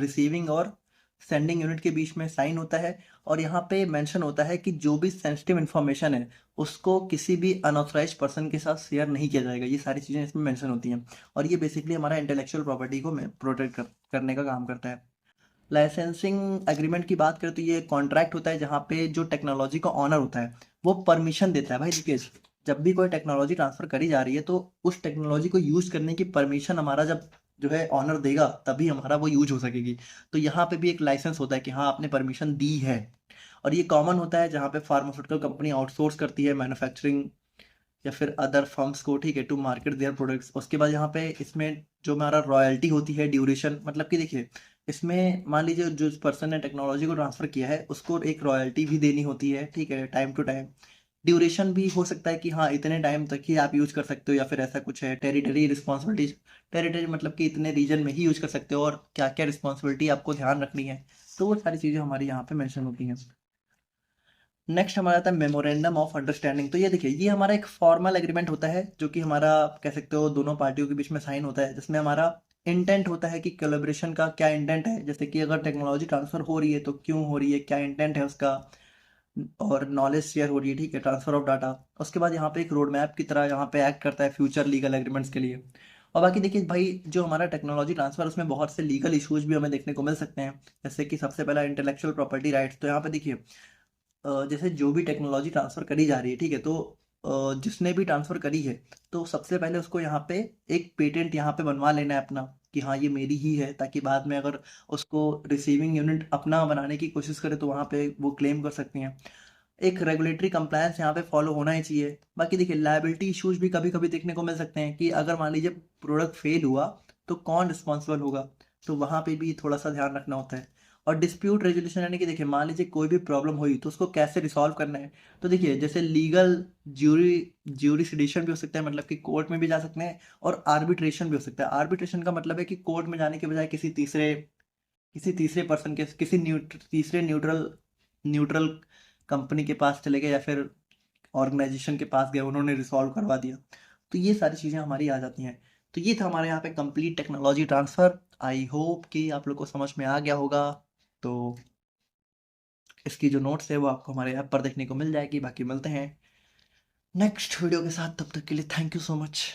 रिसीविंग और सेंडिंग यूनिट के बीच में साइन होता है। और यहाँ पे मेंशन होता है कि जो भी सेंसिटिव इन्फॉर्मेशन है उसको किसी भी अनऑथराइज पर्सन के साथ शेयर नहीं किया जाएगा, ये सारी चीज़ें इसमें मेंशन होती हैं। और ये बेसिकली हमारा इंटेलेक्चुअल प्रॉपर्टी को प्रोटेक्ट करने का काम करता है। लाइसेंसिंग एग्रीमेंट की बात करें तो ये कॉन्ट्रैक्ट होता है जहाँ पे जो टेक्नोलॉजी का ऑनर होता है वो परमिशन देता है। भाई देखिए जब भी कोई टेक्नोलॉजी ट्रांसफर करी जा रही है तो उस टेक्नोलॉजी को यूज करने की परमिशन हमारा जब जो है ऑनर देगा तभी हमारा वो यूज हो सकेगी। तो यहाँ पे भी एक लाइसेंस होता है कि हाँ आपने परमिशन दी है। और ये कॉमन होता है जहाँ पे फार्मास्यूटिकल कंपनी आउटसोर्स करती है मैन्युफैक्चरिंग या फिर अदर फर्म्स को, ठीक है, टू मार्केट देयर प्रोडक्ट्स। उसके बाद यहाँ पे इसमें जो हमारा रॉयल्टी होती है ड्यूरेशन, मतलब कि देखिए इसमें मान लीजिए जो पर्सन ने टेक्नोलॉजी को ट्रांसफर किया है उसको एक रॉयल्टी भी देनी होती है, ठीक है, टाइम टू टाइम। ड्यूरेशन भी हो सकता है कि हाँ इतने टाइम तक ही आप यूज कर सकते हो, या फिर ऐसा कुछ है टेरिटरी रिस्पॉन्सिबिलिटीज। टेरिटरी मतलब कि इतने रीजन में ही यूज कर सकते हो और क्या क्या रिस्पॉन्सिबिलिटी आपको ध्यान रखनी है, तो वो सारी चीज़ें हमारी यहाँ पे मेंशन होती हैं। नेक्स्ट हमारा आता है मेमोरेंडम ऑफ अंडरस्टैंडिंग। तो ये देखिए ये हमारा एक फॉर्मल एग्रीमेंट होता है जो कि हमारा कह सकते हो दोनों पार्टियों के बीच में साइन होता है, जिसमें हमारा इंटेंट होता है कि कोलैबोरेशन का क्या इंटेंट है, जैसे कि अगर टेक्नोलॉजी ट्रांसफर हो रही है तो क्यों हो रही है, क्या इंटेंट है उसका, और नॉलेज शेयर हो रही है, ठीक है, ट्रांसफर ऑफ डाटा। उसके बाद यहाँ पे एक रोड मैप की तरह यहाँ पे एक्ट करता है फ्यूचर लीगल एग्रीमेंट्स के लिए। और बाकी देखिए भाई जो हमारा टेक्नोलॉजी ट्रांसफर उसमें बहुत से लीगल इश्यूज भी हमें देखने को मिल सकते हैं, जैसे कि सबसे पहला इंटेलेक्चुअल प्रॉपर्टी राइट्स। तो यहाँ पे देखिए जैसे जो भी टेक्नोलॉजी ट्रांसफ़र करी जा रही है, ठीक है, तो जिसने भी ट्रांसफ़र करी है तो सबसे पहले उसको यहाँ पे एक पेटेंट यहाँ पे बनवा लेना है अपना, कि हाँ ये मेरी ही है, ताकि बाद में अगर उसको रिसीविंग यूनिट अपना बनाने की कोशिश करे तो वहाँ पे वो क्लेम कर सकती हैं। एक रेगुलेटरी कंप्लायंस यहाँ पे फॉलो होना ही चाहिए। बाकी देखिए लायबिलिटी इश्यूज भी कभी कभी देखने को मिल सकते हैं कि अगर मान लीजिए प्रोडक्ट फेल हुआ तो कौन रिस्पॉन्सिबल होगा, तो वहाँ पे भी थोड़ा सा ध्यान रखना होता है। और डिस्प्यूट रेजोल्यूशन यानी कि देखिए मान लीजिए कोई भी प्रॉब्लम हुई तो उसको कैसे रिसॉल्व करना है। तो देखिए जैसे लीगल ज्यूरी ज्यूरिसडिक्शन भी हो सकता है, मतलब कि कोर्ट में भी जा सकते हैं, और आर्बिट्रेशन भी हो सकता है। आर्बिट्रेशन का मतलब है कि कोर्ट में जाने के बजाय किसी तीसरे पर्सन के तीसरे न्यूट्रल न्यूट्रल कंपनी के पास चले गए या फिर ऑर्गेनाइजेशन के पास गए, उन्होंने रिसॉल्व करवा दिया। तो ये सारी चीज़ें हमारी आ जाती हैं। तो ये था हमारे यहाँ पे complete technology transfer. I hope कि आप लोग को समझ में आ गया होगा। तो इसकी जो नोट्स है वो आपको हमारे ऐप पर देखने को मिल जाएगी। बाकी मिलते हैं नेक्स्ट वीडियो के साथ, तब तक के लिए थैंक यू सो मच।